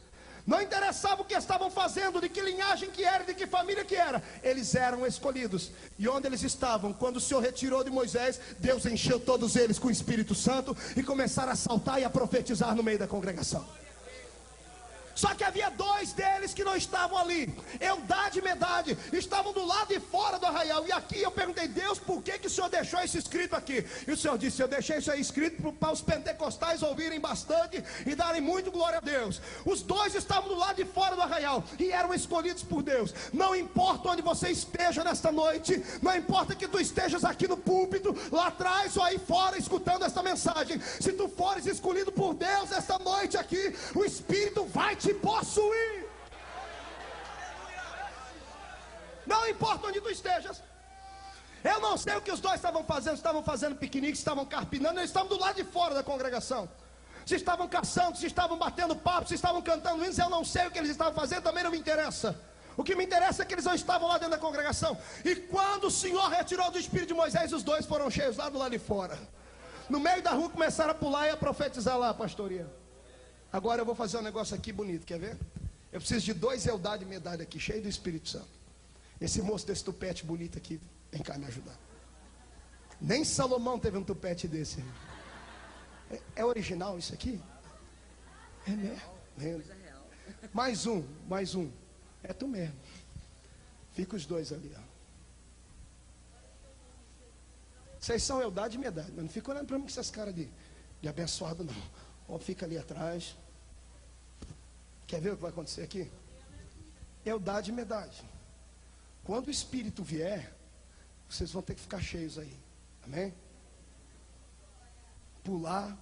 Não interessava o que estavam fazendo, de que linhagem que era, de que família que era, eles eram escolhidos. E onde eles estavam, quando o Senhor retirou de Moisés, Deus encheu todos eles com o Espírito Santo, e começaram a saltar e a profetizar no meio da congregação. Só que havia 2 deles que não estavam ali, Eldade e Medade, estavam do lado de fora do arraial. E aqui eu perguntei: Deus, por que o Senhor deixou isso escrito aqui? E o Senhor disse: eu deixei isso aí escrito para os pentecostais ouvirem bastante e darem muito glória a Deus. Os 2 estavam do lado de fora do arraial e eram escolhidos por Deus. Não importa onde você esteja nesta noite, não importa que tu estejas aqui no púlpito, lá atrás ou aí fora escutando esta mensagem, se tu fores escolhido por Deus esta noite aqui, o Espírito vai te possuir. Não importa onde tu estejas. Eu não sei o que os 2 estavam fazendo piquenique, estavam carpinando, eles estavam do lado de fora da congregação. Se estavam caçando, se estavam batendo papo, se estavam cantando hinos, eu não sei o que eles estavam fazendo, também não me interessa. O que me interessa é que eles não estavam lá dentro da congregação. E quando o Senhor retirou do Espírito de Moisés, os 2 foram cheios lá do lado de fora. No meio da rua começaram a pular e a profetizar lá, pastoria. Agora eu vou fazer um negócio aqui bonito, quer ver? Eu preciso de 2 Eldade e Medade aqui, cheio do Espírito Santo. Esse moço desse tupete bonito aqui, vem cá me ajudar. Nem Salomão teve um tupete desse. É original isso aqui? É mesmo? Mais um. É tu mesmo. Fica os 2 ali, ó. Vocês são Eldade e Medade, mas não fica olhando para mim com essas caras de abençoado, não. Ó, fica ali atrás. Quer ver o que vai acontecer aqui? Eldade e Medade. Quando o Espírito vier, vocês vão ter que ficar cheios aí. Amém? Pular,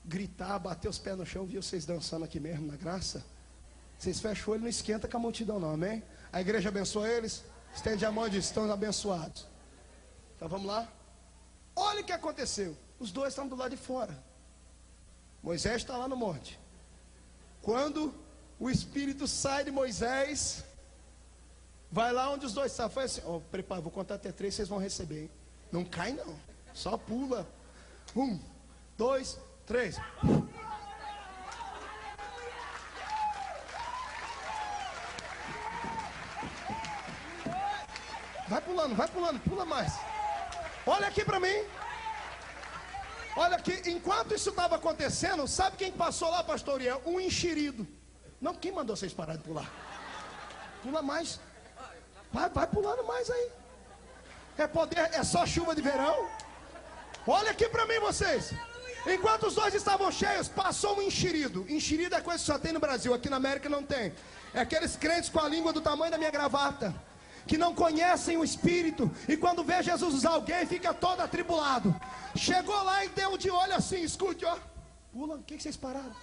gritar, bater os pés no chão. Vi vocês dançando aqui mesmo, na graça. Vocês fecham o olho, não esquenta com a multidão não, amém? A igreja abençoa eles. Estende a mão e diz: estão abençoados. Então vamos lá. Olha o que aconteceu. Os 2 estão do lado de fora. Moisés está lá no monte. Quando o Espírito sai de Moisés, vai lá onde os 2 estavam. Foi assim: ó, prepara, vou contar até 3, vocês vão receber, hein? Não cai não, só pula. 1, 2, 3. Vai pulando, pula mais. Olha aqui para mim. Olha aqui, enquanto isso estava acontecendo, sabe quem passou lá, pastor Uriel? Um enxerido. Não, quem mandou vocês parar de pular? Pula mais. Vai pulando mais aí. É poder, é só chuva de verão? Olha aqui para mim, vocês. Enquanto os dois estavam cheios, passou um enxerido. Enxerido é coisa que só tem no Brasil, aqui na América não tem. É aqueles crentes com a língua do tamanho da minha gravata, que não conhecem o Espírito, e quando vê Jesus usar alguém, fica todo atribulado. Chegou lá e deu de olho assim, escute, ó. Pula, o que vocês pararam?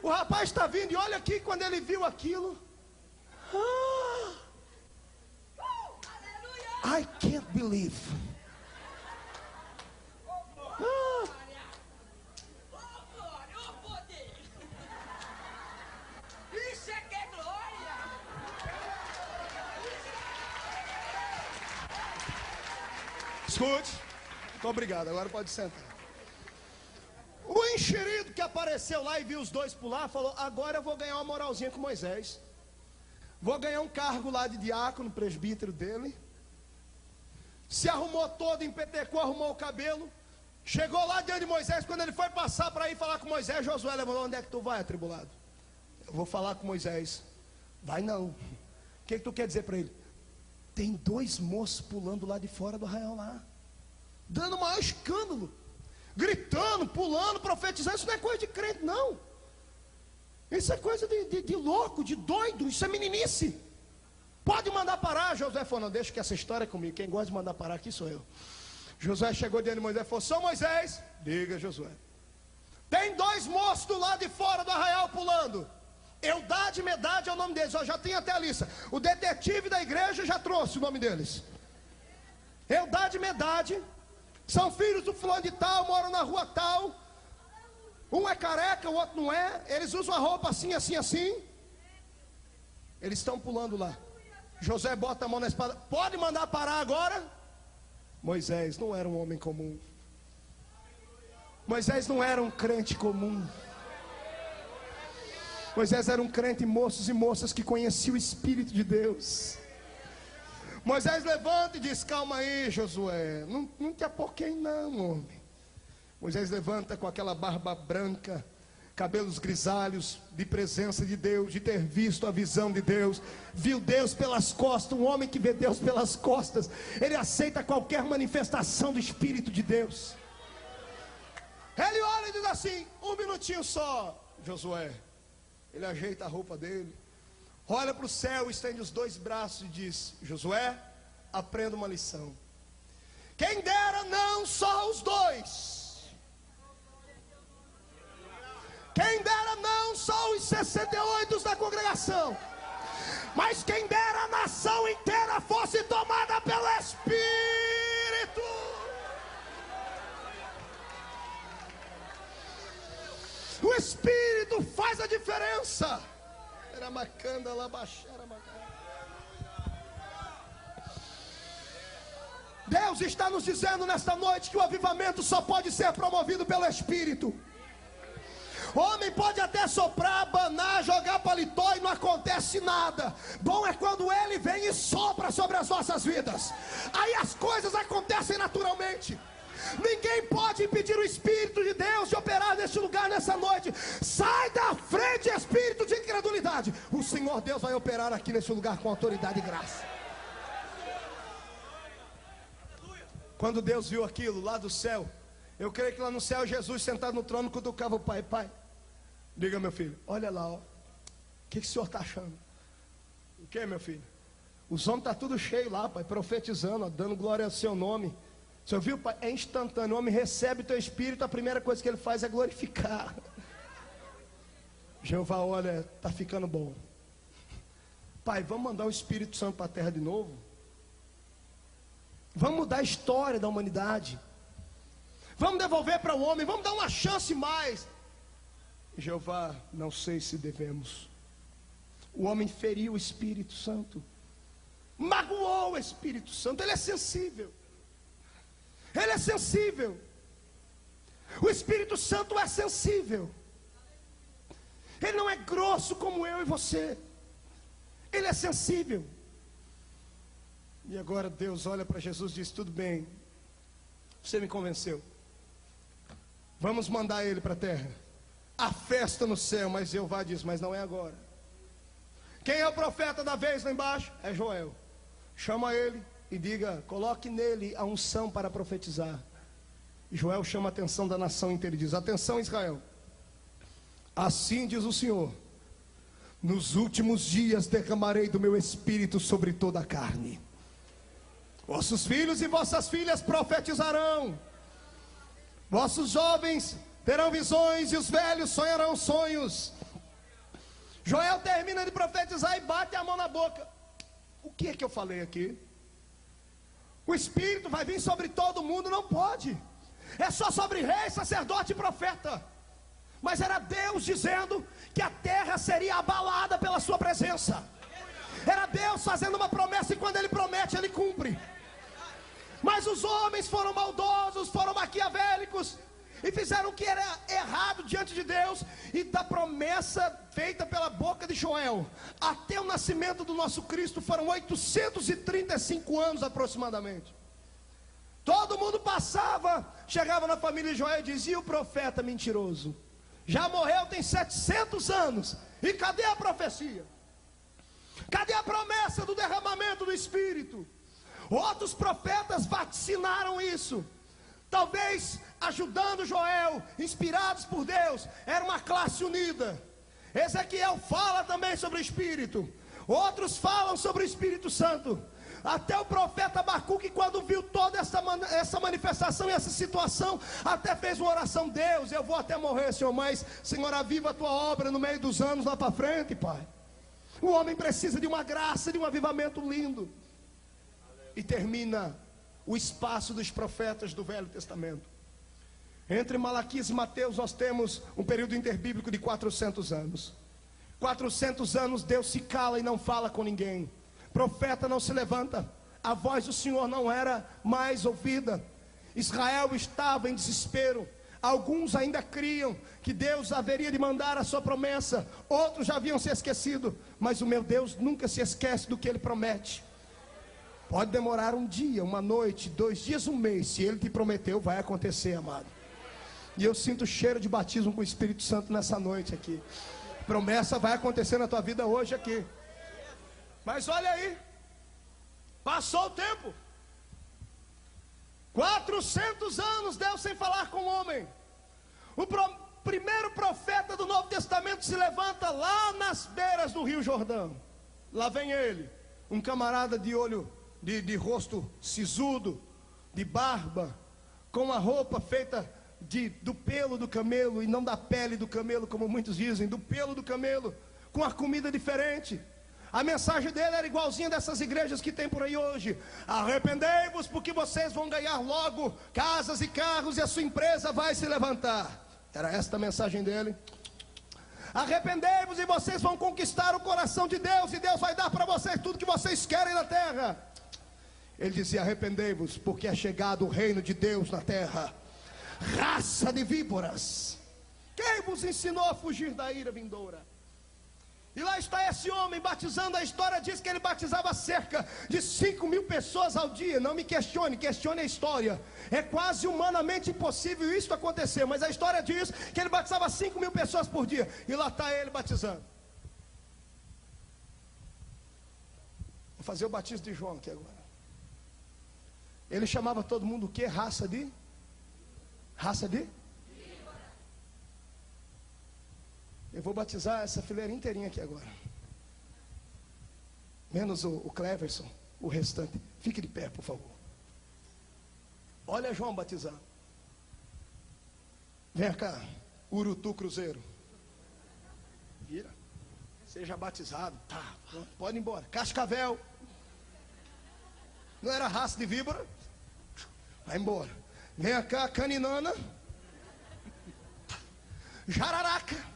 O rapaz está vindo e olha aqui, quando ele viu aquilo. I can't believe. Isso é que é glória. Escute. Muito obrigado, agora pode sentar. O enxerido que apareceu lá e viu os dois pular, falou: agora eu vou ganhar uma moralzinha com Moisés. Vou ganhar um cargo lá de diácono, presbítero dele. Se arrumou todo, empetecou, arrumou o cabelo. Chegou lá diante de Moisés. Quando ele foi passar para ir falar com Moisés, Josué levantou: onde é que tu vai, atribulado? Eu vou falar com Moisés. Vai não. O que tu quer dizer para ele? Tem dois moços pulando lá de fora do arraial lá, dando o maior escândalo, gritando, pulando, profetizando. Isso não é coisa de crente, não. Isso é coisa de louco, de doido. Isso é meninice. Pode mandar parar. Josué falou: não, deixa que essa história é comigo. Quem gosta de mandar parar aqui sou eu. Josué chegou diante de Moisés e falou: sou Moisés. Diga, Josué. Tem dois moços do lado de fora do arraial pulando. Eudade e Medade é o nome deles. Eu já tenho até a lista. O detetive da igreja já trouxe o nome deles. Eudade e Medade são filhos do fulano de tal, moram na rua tal. Um é careca, o outro não é. Eles usam a roupa assim, assim, assim. Eles estão pulando lá. Josué bota a mão na espada: pode mandar parar agora? Moisés não era um homem comum. Moisés não era um crente comum. Moisés era um crente, moços e moças que conheciam o Espírito de Deus. Moisés levanta e diz: calma aí, Josué, não te apoquei não, homem. Moisés levanta com aquela barba branca, cabelos grisalhos, de presença de Deus, de ter visto a visão de Deus, viu Deus pelas costas. Um homem que vê Deus pelas costas, ele aceita qualquer manifestação do Espírito de Deus. Ele olha e diz assim: um minutinho só, Josué. Ele ajeita a roupa dele, olha para o céu, estende os dois braços e diz: Josué, aprenda uma lição. Quem dera não só os dois, quem dera não só os 68 da congregação, mas quem dera a nação inteira fosse tomada pelo Espírito. O Espírito faz a diferença. Deus está nos dizendo nesta noite que o avivamento só pode ser promovido pelo Espírito. Homem pode até soprar, abanar, jogar paletó e não acontece nada. Bom é quando ele vem e sopra sobre as nossas vidas. Aí as coisas acontecem naturalmente. Ninguém pode impedir o Espírito de Deus de operar neste lugar nessa noite. Sai da frente, espírito de incredulidade. O Senhor Deus vai operar aqui nesse lugar com autoridade e graça. Quando Deus viu aquilo lá do céu, eu creio que lá no céu Jesus sentado no trono cutucava o pai: pai, diga, meu filho, olha lá, ó, o que o senhor está achando? O que, meu filho? Os homens estão tudo cheio lá, pai, profetizando, ó, dando glória ao seu nome. O senhor viu, pai? É instantâneo. O homem recebe o teu espírito, a primeira coisa que ele faz é glorificar. Jeová, olha, está ficando bom. Pai, vamos mandar o Espírito Santo para a terra de novo? Vamos mudar a história da humanidade. Vamos devolver para o homem, vamos dar uma chance mais. Jeová, não sei se devemos. O homem feriu o Espírito Santo, magoou o Espírito Santo. Ele é sensível. Ele é sensível. O Espírito Santo é sensível. Ele não é grosso como eu e você. Ele é sensível. E agora Deus olha para Jesus e diz: tudo bem, você me convenceu, vamos mandar ele para a terra. A festa no céu. Mas Jeová diz: mas não é agora. Quem é o profeta da vez lá embaixo? É Joel. Chama ele e diga: coloque nele a unção para profetizar. Joel chama a atenção da nação inteira e diz: atenção, Israel, assim diz o Senhor: nos últimos dias derramarei do meu espírito sobre toda a carne. Vossos filhos e vossas filhas profetizarão, vossos jovens terão visões e os velhos sonharão sonhos. Joel termina de profetizar e bate a mão na boca. O que é que eu falei aqui? O Espírito vai vir sobre todo mundo? Não pode. É só sobre rei, sacerdote e profeta. Mas era Deus dizendo que a terra seria abalada pela sua presença. Era Deus fazendo uma promessa, e quando Ele promete, Ele cumpre. Mas os homens foram maldosos, foram maquiavélicos, e fizeram o que era errado diante de Deus. E da promessa feita pela boca de Joel até o nascimento do nosso Cristo foram 835 anos aproximadamente. Todo mundo passava, chegava na família de Joel e dizia: o profeta mentiroso já morreu, tem 700 anos, e cadê a profecia? Cadê a promessa do derramamento do Espírito? Outros profetas vaticinaram isso, talvez ajudando Joel, inspirados por Deus. Era uma classe unida. Ezequiel fala também sobre o Espírito, outros falam sobre o Espírito Santo. Até o profeta Abacuque, quando viu toda essa manifestação e essa situação, até fez uma oração: Deus, eu vou até morrer, Senhor, mas Senhor, aviva a tua obra no meio dos anos lá para frente, Pai. O homem precisa de uma graça, de um avivamento lindo. E termina o espaço dos profetas do Velho Testamento. Entre Malaquias e Mateus nós temos um período interbíblico de 400 anos. 400 anos Deus se cala e não fala com ninguém. Profeta não se levanta, a voz do Senhor não era mais ouvida. Israel estava em desespero. Alguns ainda criam que Deus haveria de mandar a sua promessa, outros já haviam se esquecido. Mas o meu Deus nunca se esquece do que Ele promete. Pode demorar um dia, uma noite, 2 dias, um mês. Se Ele te prometeu, vai acontecer, amado. E eu sinto o cheiro de batismo com o Espírito Santo nessa noite aqui. Promessa vai acontecer na tua vida hoje aqui. Mas olha aí, passou o tempo. 400 anos Deus sem falar com o homem. O primeiro profeta do Novo Testamento se levanta lá nas beiras do Rio Jordão. Lá vem ele, um camarada de olho, de rosto sisudo, de barba, com uma roupa feita do pelo do camelo, e não da pele do camelo, como muitos dizem, do pelo do camelo, com a comida diferente. A mensagem dele era igualzinha dessas igrejas que tem por aí hoje: arrependei-vos, porque vocês vão ganhar logo casas e carros, e a sua empresa vai se levantar. Era esta a mensagem dele. Arrependei-vos e vocês vão conquistar o coração de Deus, e Deus vai dar para vocês tudo que vocês querem na terra. Ele dizia: arrependei-vos, porque é chegado o reino de Deus na terra. Raça de víboras, quem vos ensinou a fugir da ira vindoura? E lá está esse homem batizando. A história diz que ele batizava cerca de 5.000 pessoas ao dia. Não me questione, questione a história. É quase humanamente impossível isso acontecer, mas a história diz que ele batizava 5.000 pessoas por dia. E lá está ele batizando. Vou fazer o batismo de João aqui agora. Ele chamava todo mundo o quê? Raça de? Eu vou batizar essa fileira inteirinha aqui agora. Menos o Cleverson, o restante. Fique de pé, por favor. Olha João batizar. Vem cá, Urutu Cruzeiro. Vira. Seja batizado. Tá, pode ir embora. Cascavel. Não era raça de víbora? Vai embora. Vem cá, Caninana. Jararaca.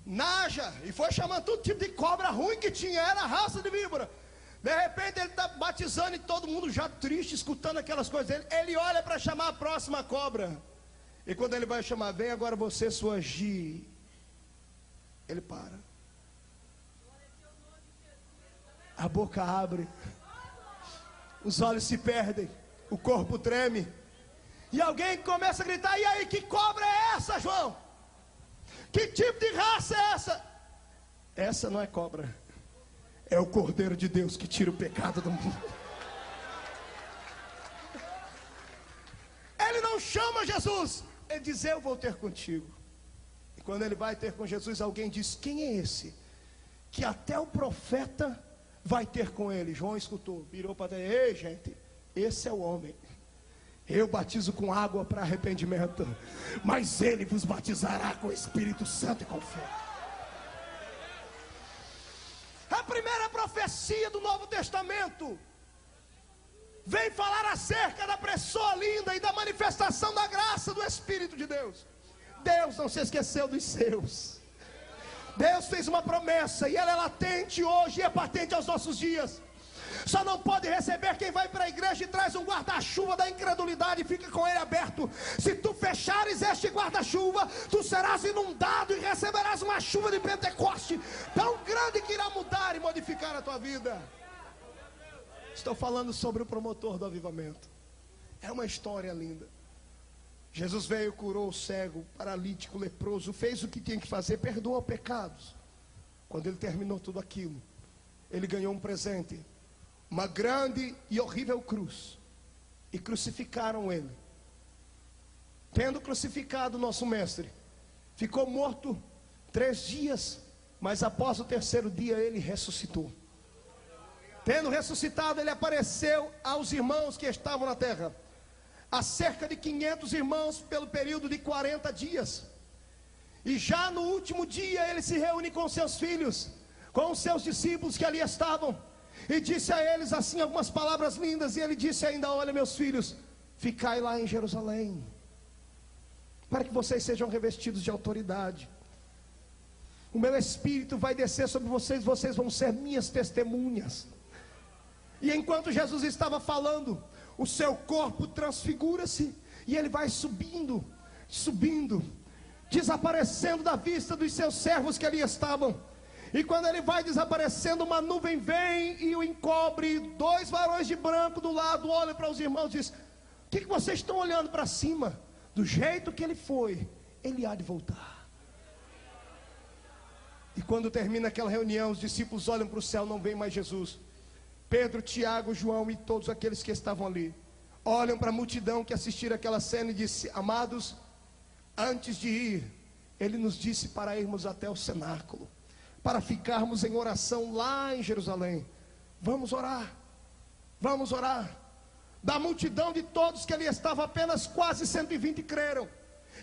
Naja, e foi chamando todo tipo de cobra ruim que tinha, era a raça de víbora. De repente ele está batizando e todo mundo já triste, escutando aquelas coisas dele. Ele olha para chamar a próxima cobra. E quando ele vai chamar: vem agora você, sua Gi. Ele para. A boca abre. Os olhos se perdem. O corpo treme. E alguém começa a gritar: e aí, que cobra é essa, João? Que tipo de raça é essa? Essa não é cobra. É o Cordeiro de Deus que tira o pecado do mundo. Ele não chama Jesus, ele diz: eu vou ter contigo. E quando ele vai ter com Jesus, alguém diz: quem é esse? Que até o profeta vai ter com ele. João escutou, virou para ele: ei gente, esse é o homem. Eu batizo com água para arrependimento, mas ele vos batizará com o Espírito Santo e com fogo. A primeira profecia do Novo Testamento vem falar acerca da pessoa linda e da manifestação da graça do Espírito de Deus. Deus não se esqueceu dos seus. Deus fez uma promessa e ela é latente hoje e é patente aos nossos dias. Só não pode receber quem vai para a igreja e traz um guarda-chuva da incredulidade e fica com ele aberto. Se tu fechares este guarda-chuva, tu serás inundado e receberás uma chuva de Pentecoste tão grande que irá mudar e modificar a tua vida. Estou falando sobre o promotor do avivamento. É uma história linda. Jesus veio, curou o cego, paralítico, leproso, fez o que tinha que fazer, perdoou pecados. Quando ele terminou tudo aquilo, ele ganhou um presente, uma grande e horrível cruz, e crucificaram ele. Tendo crucificado o nosso mestre, ficou morto 3 dias, mas após o 3º dia ele ressuscitou. Tendo ressuscitado, ele apareceu aos irmãos que estavam na terra, a cerca de 500 irmãos pelo período de 40 dias. E já no último dia ele se reúne com seus filhos, com os seus discípulos que ali estavam, e disse a eles assim algumas palavras lindas. E ele disse ainda: olha, meus filhos, ficai lá em Jerusalém, para que vocês sejam revestidos de autoridade. O meu Espírito vai descer sobre vocês, vocês vão ser minhas testemunhas. E enquanto Jesus estava falando, o seu corpo transfigura-se, e ele vai subindo, desaparecendo da vista dos seus servos que ali estavam. E quando ele vai desaparecendo, uma nuvem vem e o encobre. 2 varões de branco do lado olham para os irmãos e dizem: o que vocês estão olhando para cima? Do jeito que ele foi, ele há de voltar. E quando termina aquela reunião, os discípulos olham para o céu, não vem mais Jesus. Pedro, Tiago, João e todos aqueles que estavam ali olham para a multidão que assistiram aquela cena e disse: amados, antes de ir, ele nos disse para irmos até o cenáculo, para ficarmos em oração lá em Jerusalém. Vamos orar, vamos orar. Da multidão de todos que ali estavam, apenas quase 120 creram,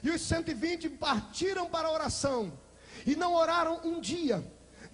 e os 120 partiram para a oração, e não oraram um dia,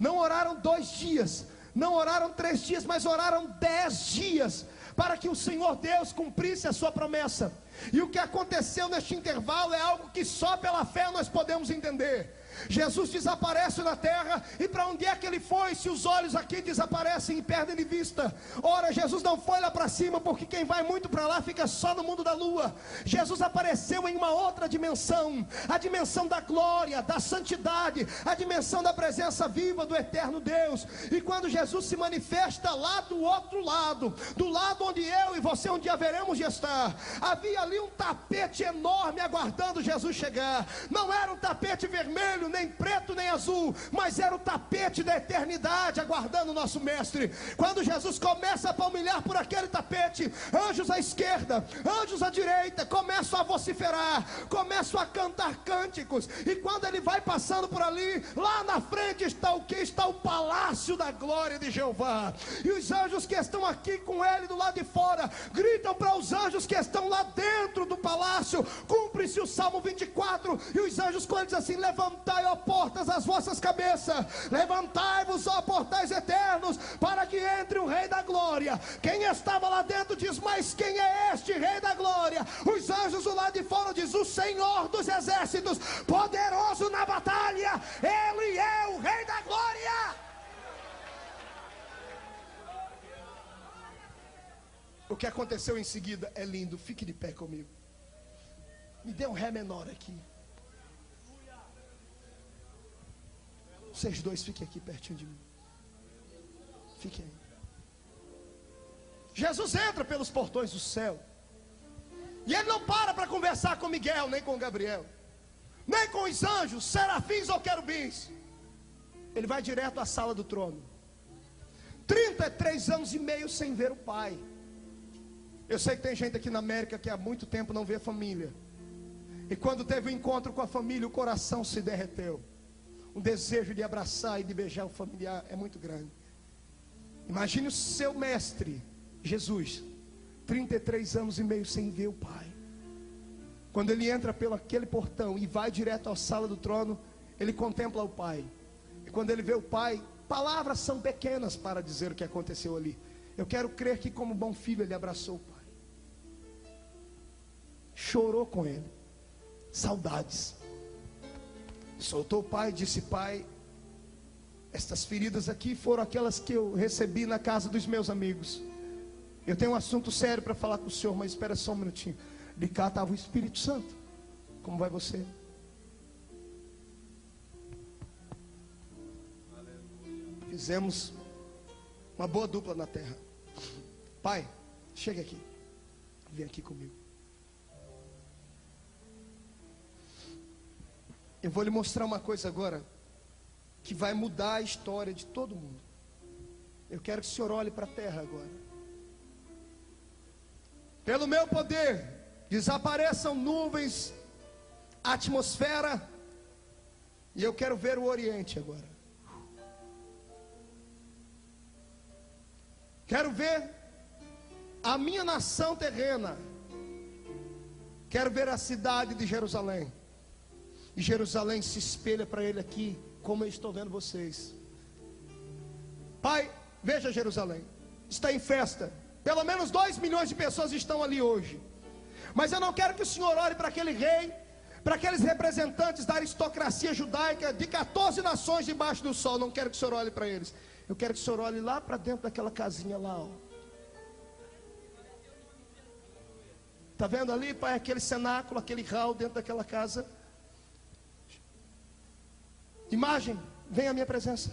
não oraram 2 dias, não oraram 3 dias, mas oraram 10 dias, para que o Senhor Deus cumprisse a sua promessa. E o que aconteceu neste intervalo é algo que só pela fé nós podemos entender. Jesus desaparece na terra, e para onde é que ele foi, se os olhos aqui desaparecem e perdem de vista? Ora, Jesus não foi lá para cima, porque quem vai muito para lá fica só no mundo da lua. Jesus apareceu em uma outra dimensão, a dimensão da glória, da santidade, a dimensão da presença viva do eterno Deus. E quando Jesus se manifesta lá do outro lado, do lado onde eu e você um dia veremos de estar, havia ali um tapete enorme aguardando Jesus chegar. Não era um tapete vermelho, nem preto, nem azul, mas era o tapete da eternidade aguardando o nosso mestre. Quando Jesus começa a palmilhar por aquele tapete, anjos à esquerda, anjos à direita começam a vociferar, começam a cantar cânticos. E quando ele vai passando por ali, lá na frente está o que? Está o palácio da glória de Jeová. E os anjos que estão aqui com ele do lado de fora gritam para os anjos que estão lá dentro do palácio: cumpre-se o Salmo 24. E os anjos, quando dizem assim: levantai, ó portas, as vossas cabeças, levantai-vos, ó portais eternos, para que entre o Rei da Glória. Quem estava lá dentro diz: mas quem é este Rei da Glória? Os anjos do lado de fora dizem: o Senhor dos exércitos, poderoso na batalha, ele é o Rei da Glória. O que aconteceu em seguida é lindo. Fique de pé comigo. Me dê um ré menor aqui. Vocês dois fiquem aqui pertinho de mim. Fiquem aí. Jesus entra pelos portões do céu, e ele não para conversar com Miguel, nem com Gabriel, nem com os anjos, serafins ou querubins. Ele vai direto à sala do trono. 33 anos e meio sem ver o pai. Eu sei que tem gente aqui na América que há muito tempo não vê a família. E quando teve um encontro com a família, o coração se derreteu. O desejo de abraçar e de beijar o familiar é muito grande. Imagine o seu mestre, Jesus, 33 anos e meio sem ver o pai. Quando ele entra pelo aquele portão e vai direto à sala do trono, ele contempla o pai. E quando ele vê o pai, palavras são pequenas para dizer o que aconteceu ali. Eu quero crer que como bom filho ele abraçou o pai. Chorou com ele. Saudades. Soltou o pai e disse: pai, estas feridas aqui foram aquelas que eu recebi na casa dos meus amigos. Eu tenho um assunto sério para falar com o senhor, mas espera só um minutinho. De cá estava o Espírito Santo. Como vai você? Fizemos uma boa dupla na terra. Pai, chega aqui. Vem aqui comigo. Eu vou lhe mostrar uma coisa agora que vai mudar a história de todo mundo. Eu quero que o senhor olhe para a terra agora. Pelo meu poder, desapareçam nuvens, atmosfera, e eu quero ver o Oriente agora. Quero ver a minha nação terrena. Quero ver a cidade de Jerusalém. E Jerusalém se espelha para ele aqui, como eu estou vendo vocês. Pai, veja Jerusalém. Está em festa. Pelo menos 2 milhões de pessoas estão ali hoje. Mas eu não quero que o senhor olhe para aquele rei, para aqueles representantes da aristocracia judaica de 14 nações debaixo do sol. Não quero que o senhor olhe para eles. Eu quero que o senhor olhe lá para dentro daquela casinha lá, ó. Está vendo ali, pai, aquele cenáculo, aquele hall dentro daquela casa? Imagem, vem à minha presença.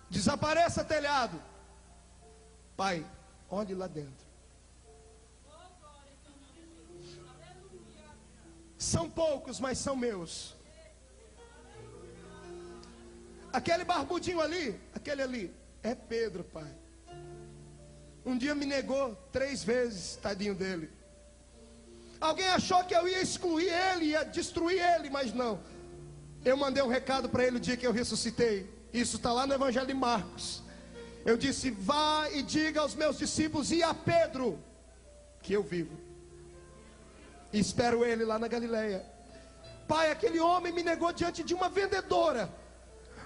Desapareça telhado. Pai, olhe lá dentro. São poucos, mas são meus. Aquele barbudinho ali, aquele ali, é Pedro, pai. Um dia me negou 3 vezes, tadinho dele. Alguém achou que eu ia excluir ele, ia destruir ele, mas não. Eu mandei um recado para ele o dia que eu ressuscitei. Isso está lá no Evangelho de Marcos. Eu disse: vá e diga aos meus discípulos e a Pedro que eu vivo. E espero ele lá na Galileia. Pai, aquele homem me negou diante de uma vendedora.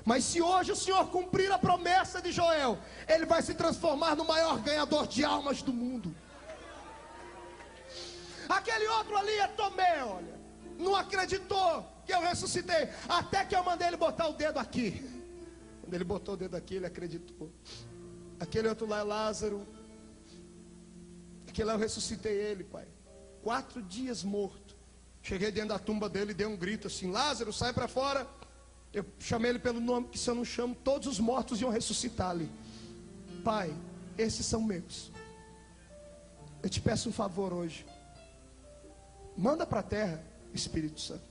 Mas se hoje o Senhor cumprir a promessa de Joel, ele vai se transformar no maior ganhador de almas do mundo. Aquele outro ali é Tomé, olha. Não acreditou que eu ressuscitei, até que eu mandei ele botar o dedo aqui. Quando ele botou o dedo aqui, ele acreditou. Aquele outro lá é Lázaro. Aquele lá eu ressuscitei ele, pai. 4 dias morto. Cheguei dentro da tumba dele e dei um grito assim: Lázaro, sai para fora. Eu chamei ele pelo nome, que se eu não chamo, todos os mortos iam ressuscitar ali. Pai, esses são meus. Eu te peço um favor hoje. Manda para a terra, Espírito Santo.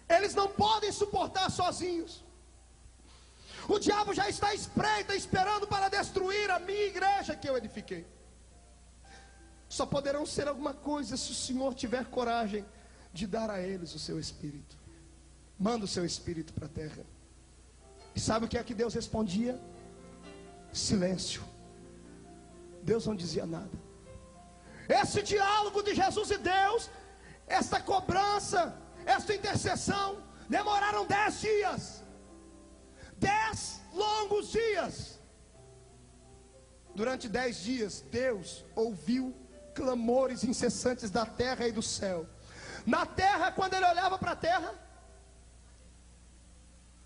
Eles não podem suportar sozinhos. O diabo já está à espreita, esperando para destruir a minha igreja que eu edifiquei. Só poderão ser alguma coisa se o Senhor tiver coragem de dar a eles o seu Espírito. Manda o seu Espírito para a terra. E sabe o que é que Deus respondia? Silêncio. Deus não dizia nada. Esse diálogo de Jesus e Deus, esta cobrança, esta intercessão, demoraram 10 dias. 10 longos dias. Durante 10 dias, Deus ouviu clamores incessantes da terra e do céu. Na terra, quando ele olhava para a terra,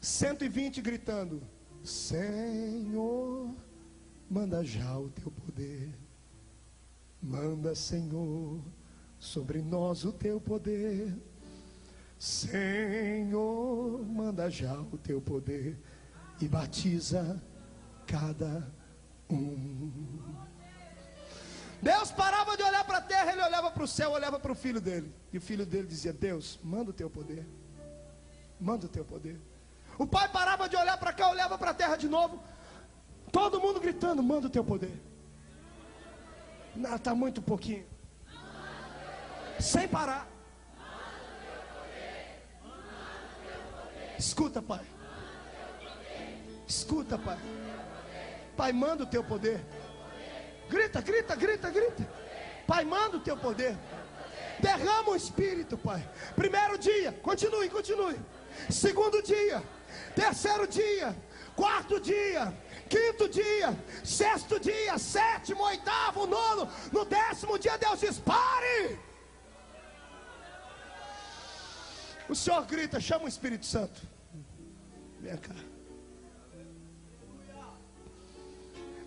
120 gritando: Senhor, manda já o teu poder. Manda, Senhor, sobre nós o teu poder. Senhor, manda já o teu poder e batiza cada um. Deus parava de olhar para a terra, ele olhava para o céu, olhava para o filho dele. E o filho dele dizia: Deus, manda o teu poder. Manda o teu poder. O pai parava de olhar para cá, olhava para a terra de novo. Todo mundo gritando: manda o teu poder. Não, está muito pouquinho. Sem parar. Escuta, Pai. Escuta, Pai. Pai, manda o teu poder. Grita, grita, grita, grita. Pai, manda o teu poder. Derrama o Espírito, Pai. Primeiro dia, continue, continue. Segundo dia, terceiro dia, quarto dia, quinto dia, sexto dia, sétimo, oitavo, nono. No 10º dia, Deus diz: pare. O Senhor grita: chama o Espírito Santo. Vem cá.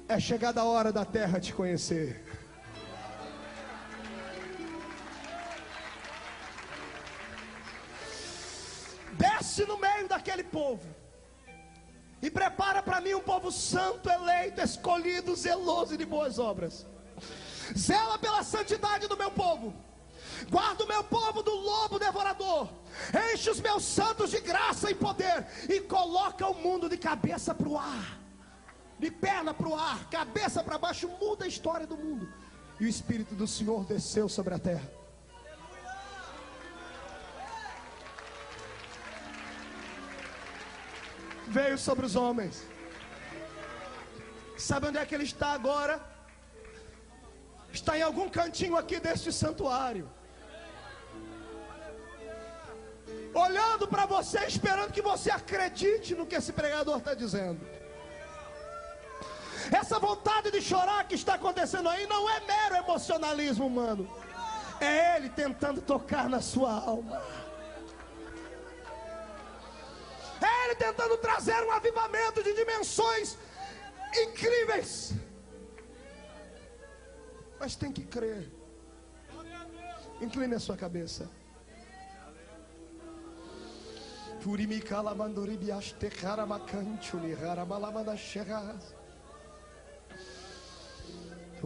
É chegada a hora da terra te conhecer. Desce no meio daquele povo e prepara para mim um povo santo, eleito, escolhido, zeloso e de boas obras. Zela pela santidade do meu povo. Guarda o meu povo do lobo devorador. Enche os meus santos de graça e poder. E coloca o mundo de cabeça para o ar, de perna para o ar, cabeça para baixo. Muda a história do mundo. E o Espírito do Senhor desceu sobre a terra. Veio sobre os homens. Sabe onde é que ele está agora? Está em algum cantinho aqui deste santuário, olhando para você, esperando que você acredite no que esse pregador está dizendo. Essa vontade de chorar que está acontecendo aí não é mero emocionalismo humano. É Ele tentando tocar na sua alma. É Ele tentando trazer um avivamento de dimensões incríveis. Mas tem que crer. Incline a sua cabeça.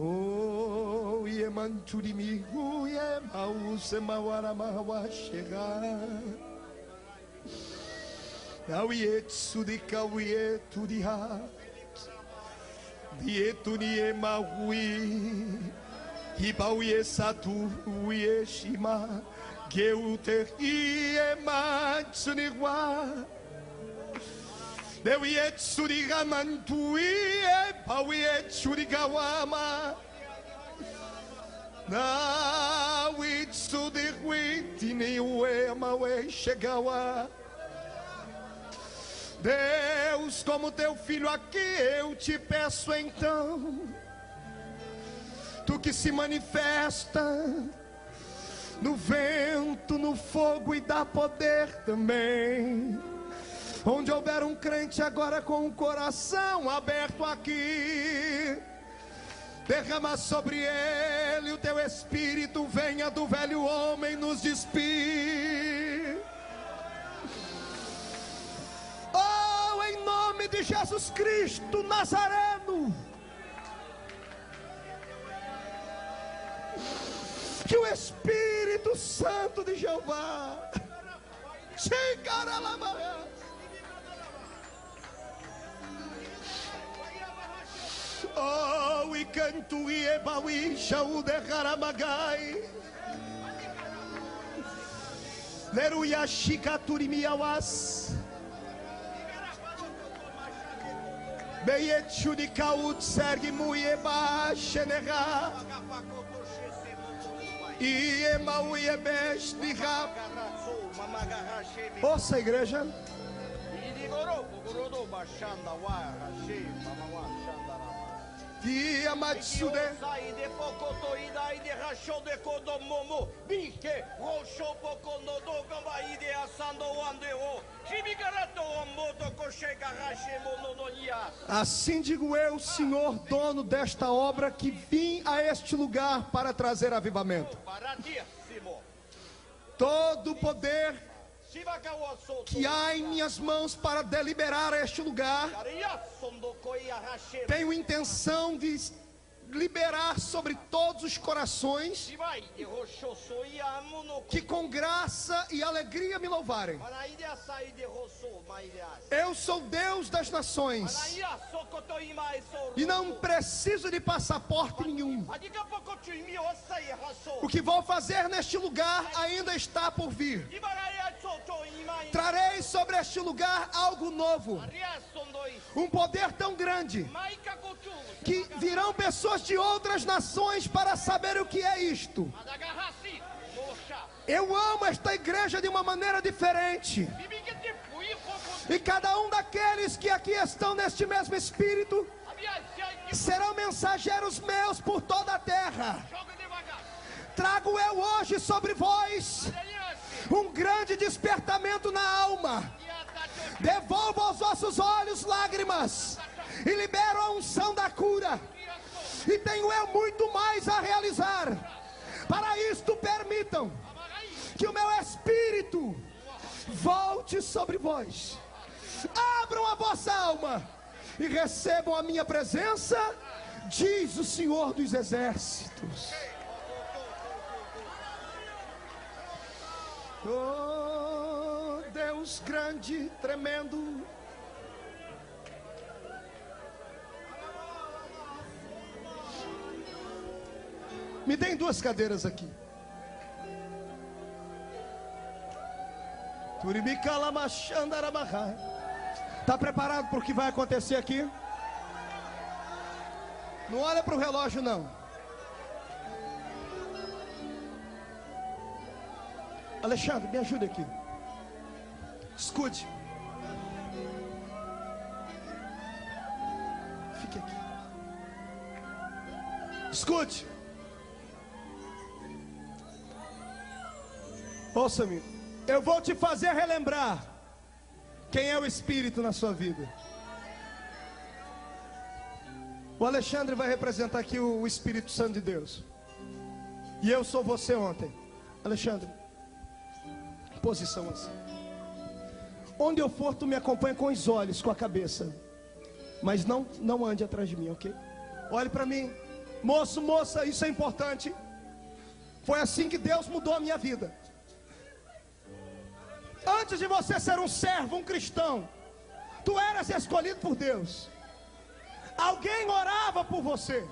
Oh, Yemanturi Yemause Mawaramawa Shega. Awietsudika Wietudiha. Dietuni Maui. Ibawie Satu Wieshima. Geuter Iemantsuniwa. Dewietsurigamantui Pawietsurigawama. Na Witsudirwitiniwe Mawe Chegawa. Deus, como teu filho aqui, eu te peço então, tu que se manifesta no vento, no fogo e dá poder também. Onde houver um crente agora com o coração aberto aqui, derrama sobre ele o teu Espírito, venha do velho homem nos despir. Oh, em nome de Jesus Cristo Nazareno, que o Espírito Santo de Jeová oh, e canto e ebaui jau derramagai leruia shikaturi miawas beiet shudikaut sergi muieba shenega e emaui ebesh diga. Ouça a igreja. E a Matsude. Assim digo eu, Senhor, dono desta obra, que vim a este lugar para trazer avivamento. Todo o poder que há em minhas mãos para deliberar este lugar, tenho intenção de liberar sobre todos os corações que com graça e alegria me louvarem. Eu sou Deus das nações e não preciso de passaporte nenhum. O que vou fazer neste lugar ainda está por vir. Trarei sobre este lugar algo novo, um poder tão grande que virão pessoas de outras nações para saber o que é isto. Eu amo esta igreja de uma maneira diferente. E cada um daqueles que aqui estão neste mesmo espírito serão mensageiros meus por toda a terra. Trago eu hoje sobre vós um grande despertamento na alma. Devolvo aos vossos olhos lágrimas e libero a unção da cura. E tenho eu muito mais a realizar. Para isto permitam que o meu espírito volte sobre vós. Abram a vossa alma e recebam a minha presença, diz o Senhor dos Exércitos. Oh, Deus grande, tremendo. Me deem 2 cadeiras aqui. Está preparado para o que vai acontecer aqui? Não olha para o relógio não. Alexandre, me ajude aqui. Escute. Fique aqui. Escute. Ouça-me. Eu vou te fazer relembrar quem é o Espírito na sua vida. O Alexandre vai representar aqui o Espírito Santo de Deus. E eu sou você ontem. Alexandre, posição assim. Onde eu for, tu me acompanha com os olhos, com a cabeça. Mas não ande atrás de mim, ok? Olhe para mim. Moço, moça, isso é importante. Foi assim que Deus mudou a minha vida. Antes de você ser um servo, um cristão, tu eras escolhido por Deus. Alguém orava por você.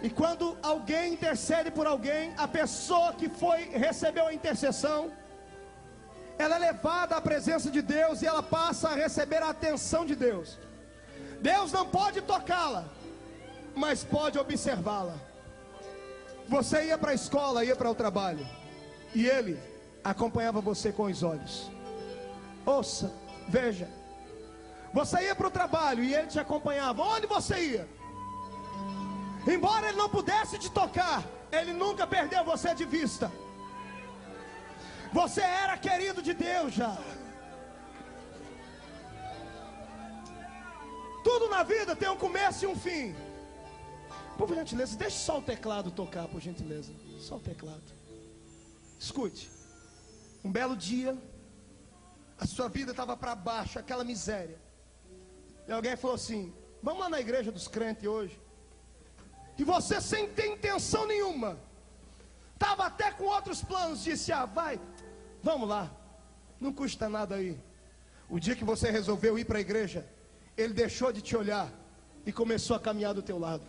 E quando alguém intercede por alguém, a pessoa que recebeu a intercessão, ela é levada à presença de Deus e ela passa a receber a atenção de Deus. Deus não pode tocá-la, mas pode observá-la. Você ia para a escola, ia para o trabalho, e Ele acompanhava você com os olhos. Ouça, veja. Você ia para o trabalho e Ele te acompanhava. Onde você ia? Embora Ele não pudesse te tocar, Ele nunca perdeu você de vista. Você era querido de Deus já. Tudo na vida tem um começo e um fim. Por gentileza, deixe só o teclado tocar, por gentileza. Só o teclado. Escute. Um belo dia, a sua vida estava para baixo, aquela miséria. E alguém falou assim: vamos lá na igreja dos crentes hoje. E você, sem ter intenção nenhuma, estava até com outros planos, disse: vai, vamos lá, não custa nada aí. O dia que você resolveu ir para a igreja, Ele deixou de te olhar e começou a caminhar do teu lado.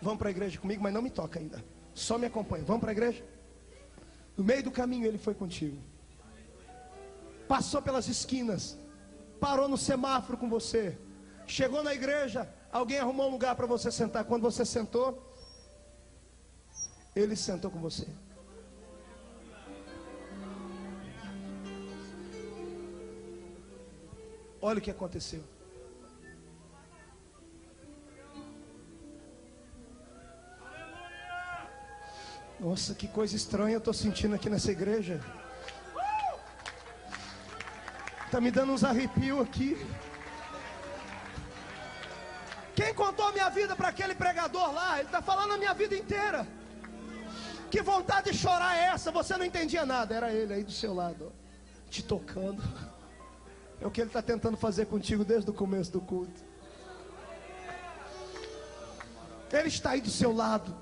Vamos para a igreja comigo, mas não me toca ainda, só me acompanha. Vamos para a igreja? No meio do caminho Ele foi contigo. Passou pelas esquinas, parou no semáforo com você, chegou na igreja, alguém arrumou um lugar para você sentar. Quando você sentou, Ele sentou com você. Olha o que aconteceu. Nossa, que coisa estranha eu estou sentindo aqui nessa igreja. Está me dando uns arrepios aqui. Quem contou a minha vida para aquele pregador lá? Ele está falando a minha vida inteira. Que vontade de chorar é essa? Você não entendia nada. Era ele aí do seu lado, ó, te tocando. É o que ele está tentando fazer contigo desde o começo do culto. Ele está aí do seu lado,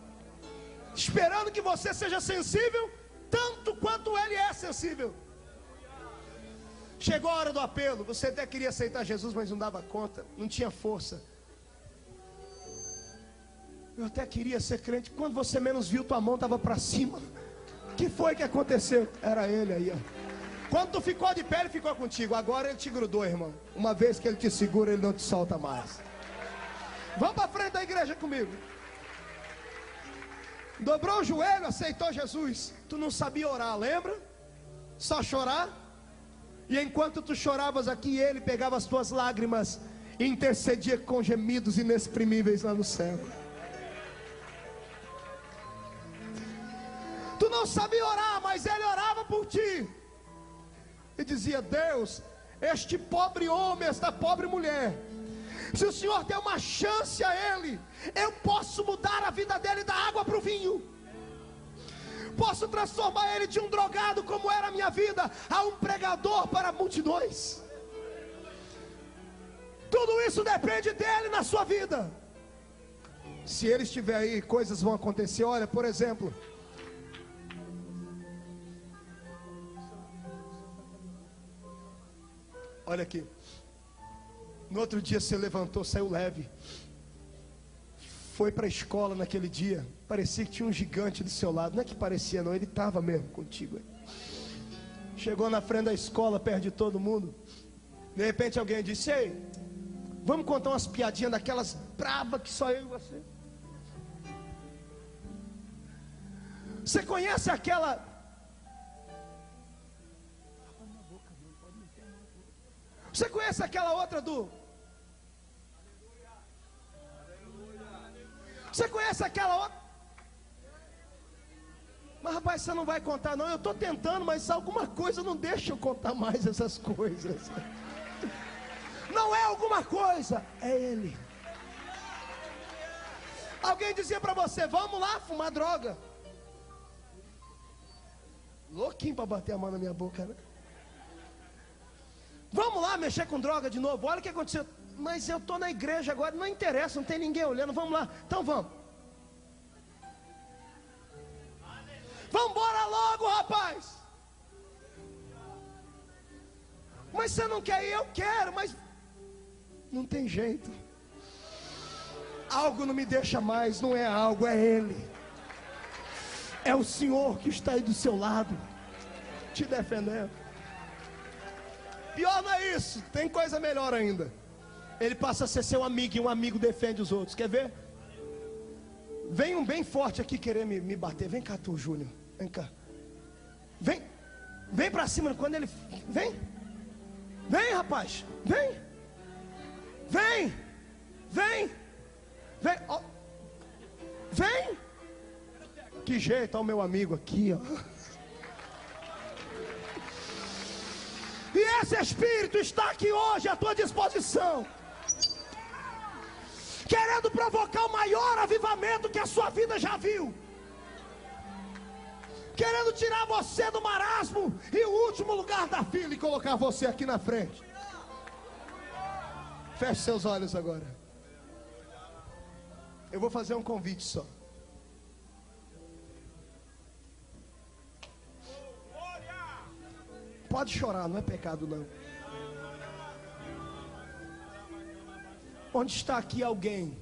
esperando que você seja sensível, tanto quanto Ele é sensível. Chegou a hora do apelo, você até queria aceitar Jesus, mas não dava conta, não tinha força. Eu até queria ser crente, quando você menos viu, tua mão estava para cima. O que foi que aconteceu? Era Ele aí, ó. Quando tu ficou de pé, Ele ficou contigo. Agora Ele te grudou, irmão. Uma vez que Ele te segura, Ele não te solta mais. Vamos para frente da igreja comigo. Dobrou o joelho, aceitou Jesus. Tu não sabia orar, lembra? Só chorar. E enquanto tu choravas aqui, Ele pegava as tuas lágrimas e intercedia com gemidos inexprimíveis lá no céu. Tu não sabia orar, mas Ele orava por ti. E dizia: Deus, este pobre homem, esta pobre mulher, se o Senhor der uma chance a ele, eu posso mudar a vida dele da água para o vinho. Posso transformar ele de um drogado, como era a minha vida, a um pregador para multidões. Tudo isso depende dele na sua vida. Se ele estiver aí, coisas vão acontecer. Olha, por exemplo, olha aqui. No outro dia você levantou, saiu leve. Foi para a escola naquele dia. Parecia que tinha um gigante do seu lado. Não é que parecia não, ele estava mesmo contigo. Chegou na frente da escola, perto de todo mundo. De repente alguém disse: ei, vamos contar umas piadinhas daquelas bravas que só eu e você. Você conhece aquela... Você conhece aquela outra do... Você conhece aquela outra? Mas rapaz, você não vai contar não. Eu estou tentando, mas alguma coisa não deixa eu contar mais essas coisas. Não é alguma coisa, é Ele. Alguém dizia para você: vamos lá fumar droga. Louquinho para bater a mão na minha boca, né? Vamos lá mexer com droga de novo. Olha o que aconteceu. Mas eu estou na igreja agora, não interessa, não tem ninguém olhando. Vamos lá, então vamos. Vamos embora logo, rapaz. Mas você não quer ir? Eu quero, mas não tem jeito. Algo não me deixa mais. Não é algo, é Ele. É o Senhor que está aí do seu lado, te defendendo. Pior não é isso, tem coisa melhor ainda. Ele passa a ser seu amigo, e um amigo defende os outros. Quer ver? Vem um bem forte aqui querer me bater. Vem cá tu, Júnior. Vem cá. Vem pra cima. Quando ele... Vem, rapaz. Vem. Ó. Vem. Que jeito, ó, o meu amigo aqui, ó. E esse Espírito está aqui hoje à tua disposição, querendo provocar o maior avivamento que a sua vida já viu, querendo tirar você do marasmo e o último lugar da fila e colocar você aqui na frente. Feche seus olhos agora. Eu vou fazer um convite só. Pode chorar, não é pecado não. Onde está aqui alguém?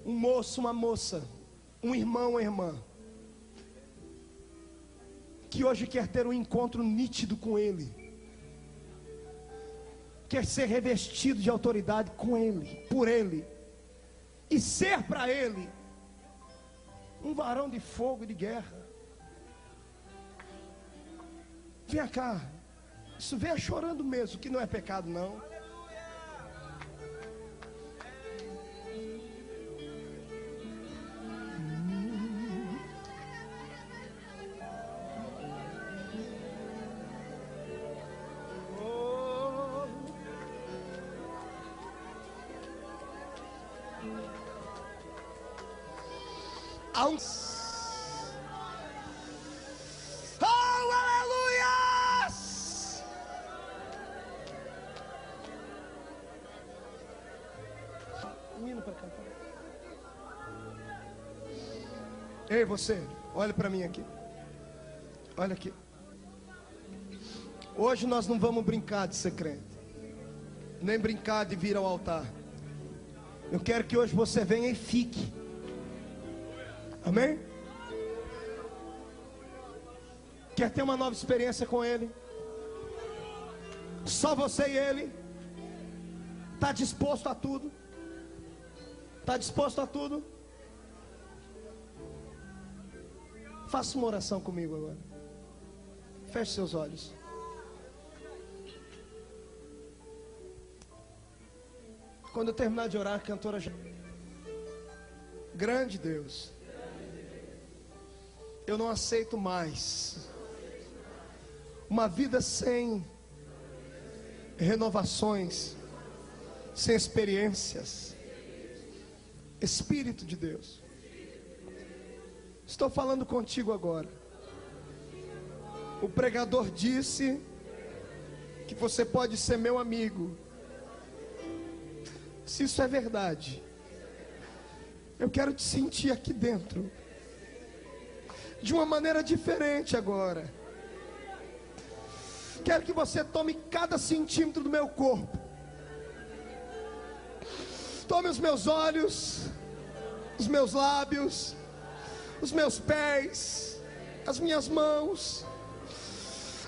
Um moço, uma moça, um irmão, uma irmã, que hoje quer ter um encontro nítido com Ele, quer ser revestido de autoridade com Ele, por Ele, e ser para Ele um varão de fogo e de guerra. Venha cá. Isso venha chorando mesmo, que não é pecado não. Há um... Para cantar. Ei, você, olha para mim aqui. Olha aqui. Hoje nós não vamos brincar de ser crente, nem brincar de vir ao altar. Eu quero que hoje você venha e fique. Amém? Quer ter uma nova experiência com Ele? Só você e Ele. Está disposto a tudo? Está disposto a tudo? Faça uma oração comigo agora. Feche seus olhos. Quando eu terminar de orar, a cantora já... Grande Deus, eu não aceito mais uma vida sem renovações, sem experiências. Espírito de Deus, estou falando contigo agora. O pregador disse que você pode ser meu amigo. Se isso é verdade, eu quero te sentir aqui dentro de uma maneira diferente agora. Quero que você tome cada centímetro do meu corpo. Tome os meus olhos, os meus lábios, os meus pés, as minhas mãos.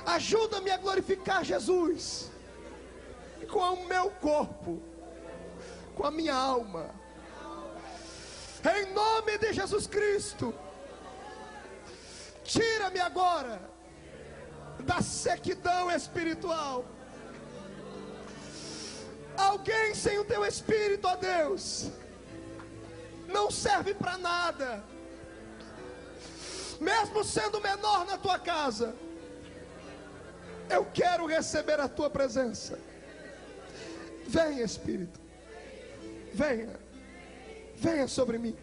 Ajuda-me a glorificar Jesus com o meu corpo, com a minha alma. Em nome de Jesus Cristo, tira-me agora da sequidão espiritual. Alguém sem o teu Espírito, ó Deus, não serve para nada. Mesmo sendo menor na tua casa, eu quero receber a tua presença. Venha, Espírito, venha, venha sobre mim.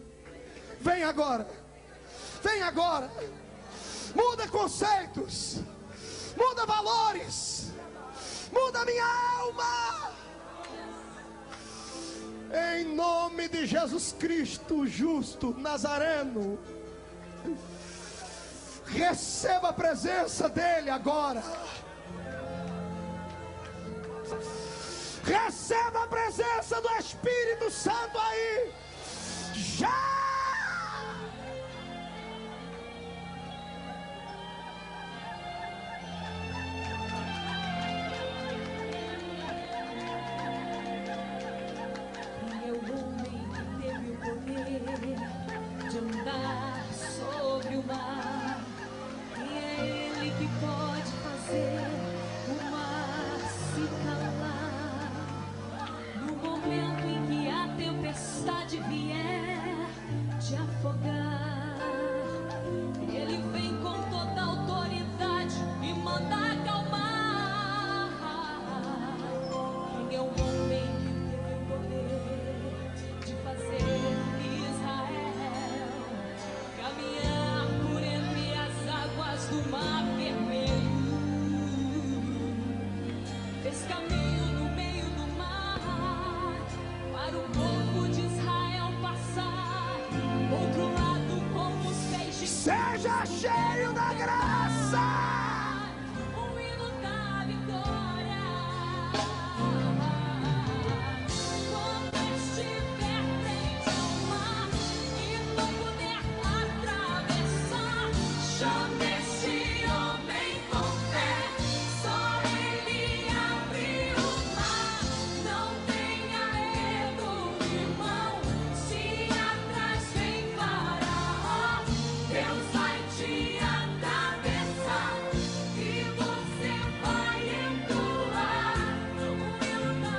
Venha agora, venha agora. Muda conceitos, muda valores, muda minha alma. Em nome de Jesus Cristo, justo, Nazareno, receba a presença dele agora. Receba a presença do Espírito Santo aí. Já! É o homem que teve o poder de andar sobre o mar. E é ele que pode fazer o mar se calar. No momento em que a tempestade vier te afogar, ele vem com toda a autoridade e manda acalmar. Quem é o homem que teve o poder de fazer Israel caminhar por entre as águas do mar vermelho? Fez caminho no meio do mar para o povo de Israel passar. Outro lado, como os peixes, Seja cheio da graça. o hino da vitória. Quando estiver frente ao mar e não puder atravessar, chame esse homem com fé. Só ele abre o mar. Não tenha medo, irmão. Se atrás vem Faraó, Deus vai te atravessar e você vai entoar o hino da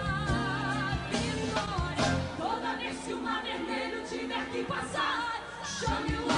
vitória. Toda vez que o mar vermelho tiver que passar, chame o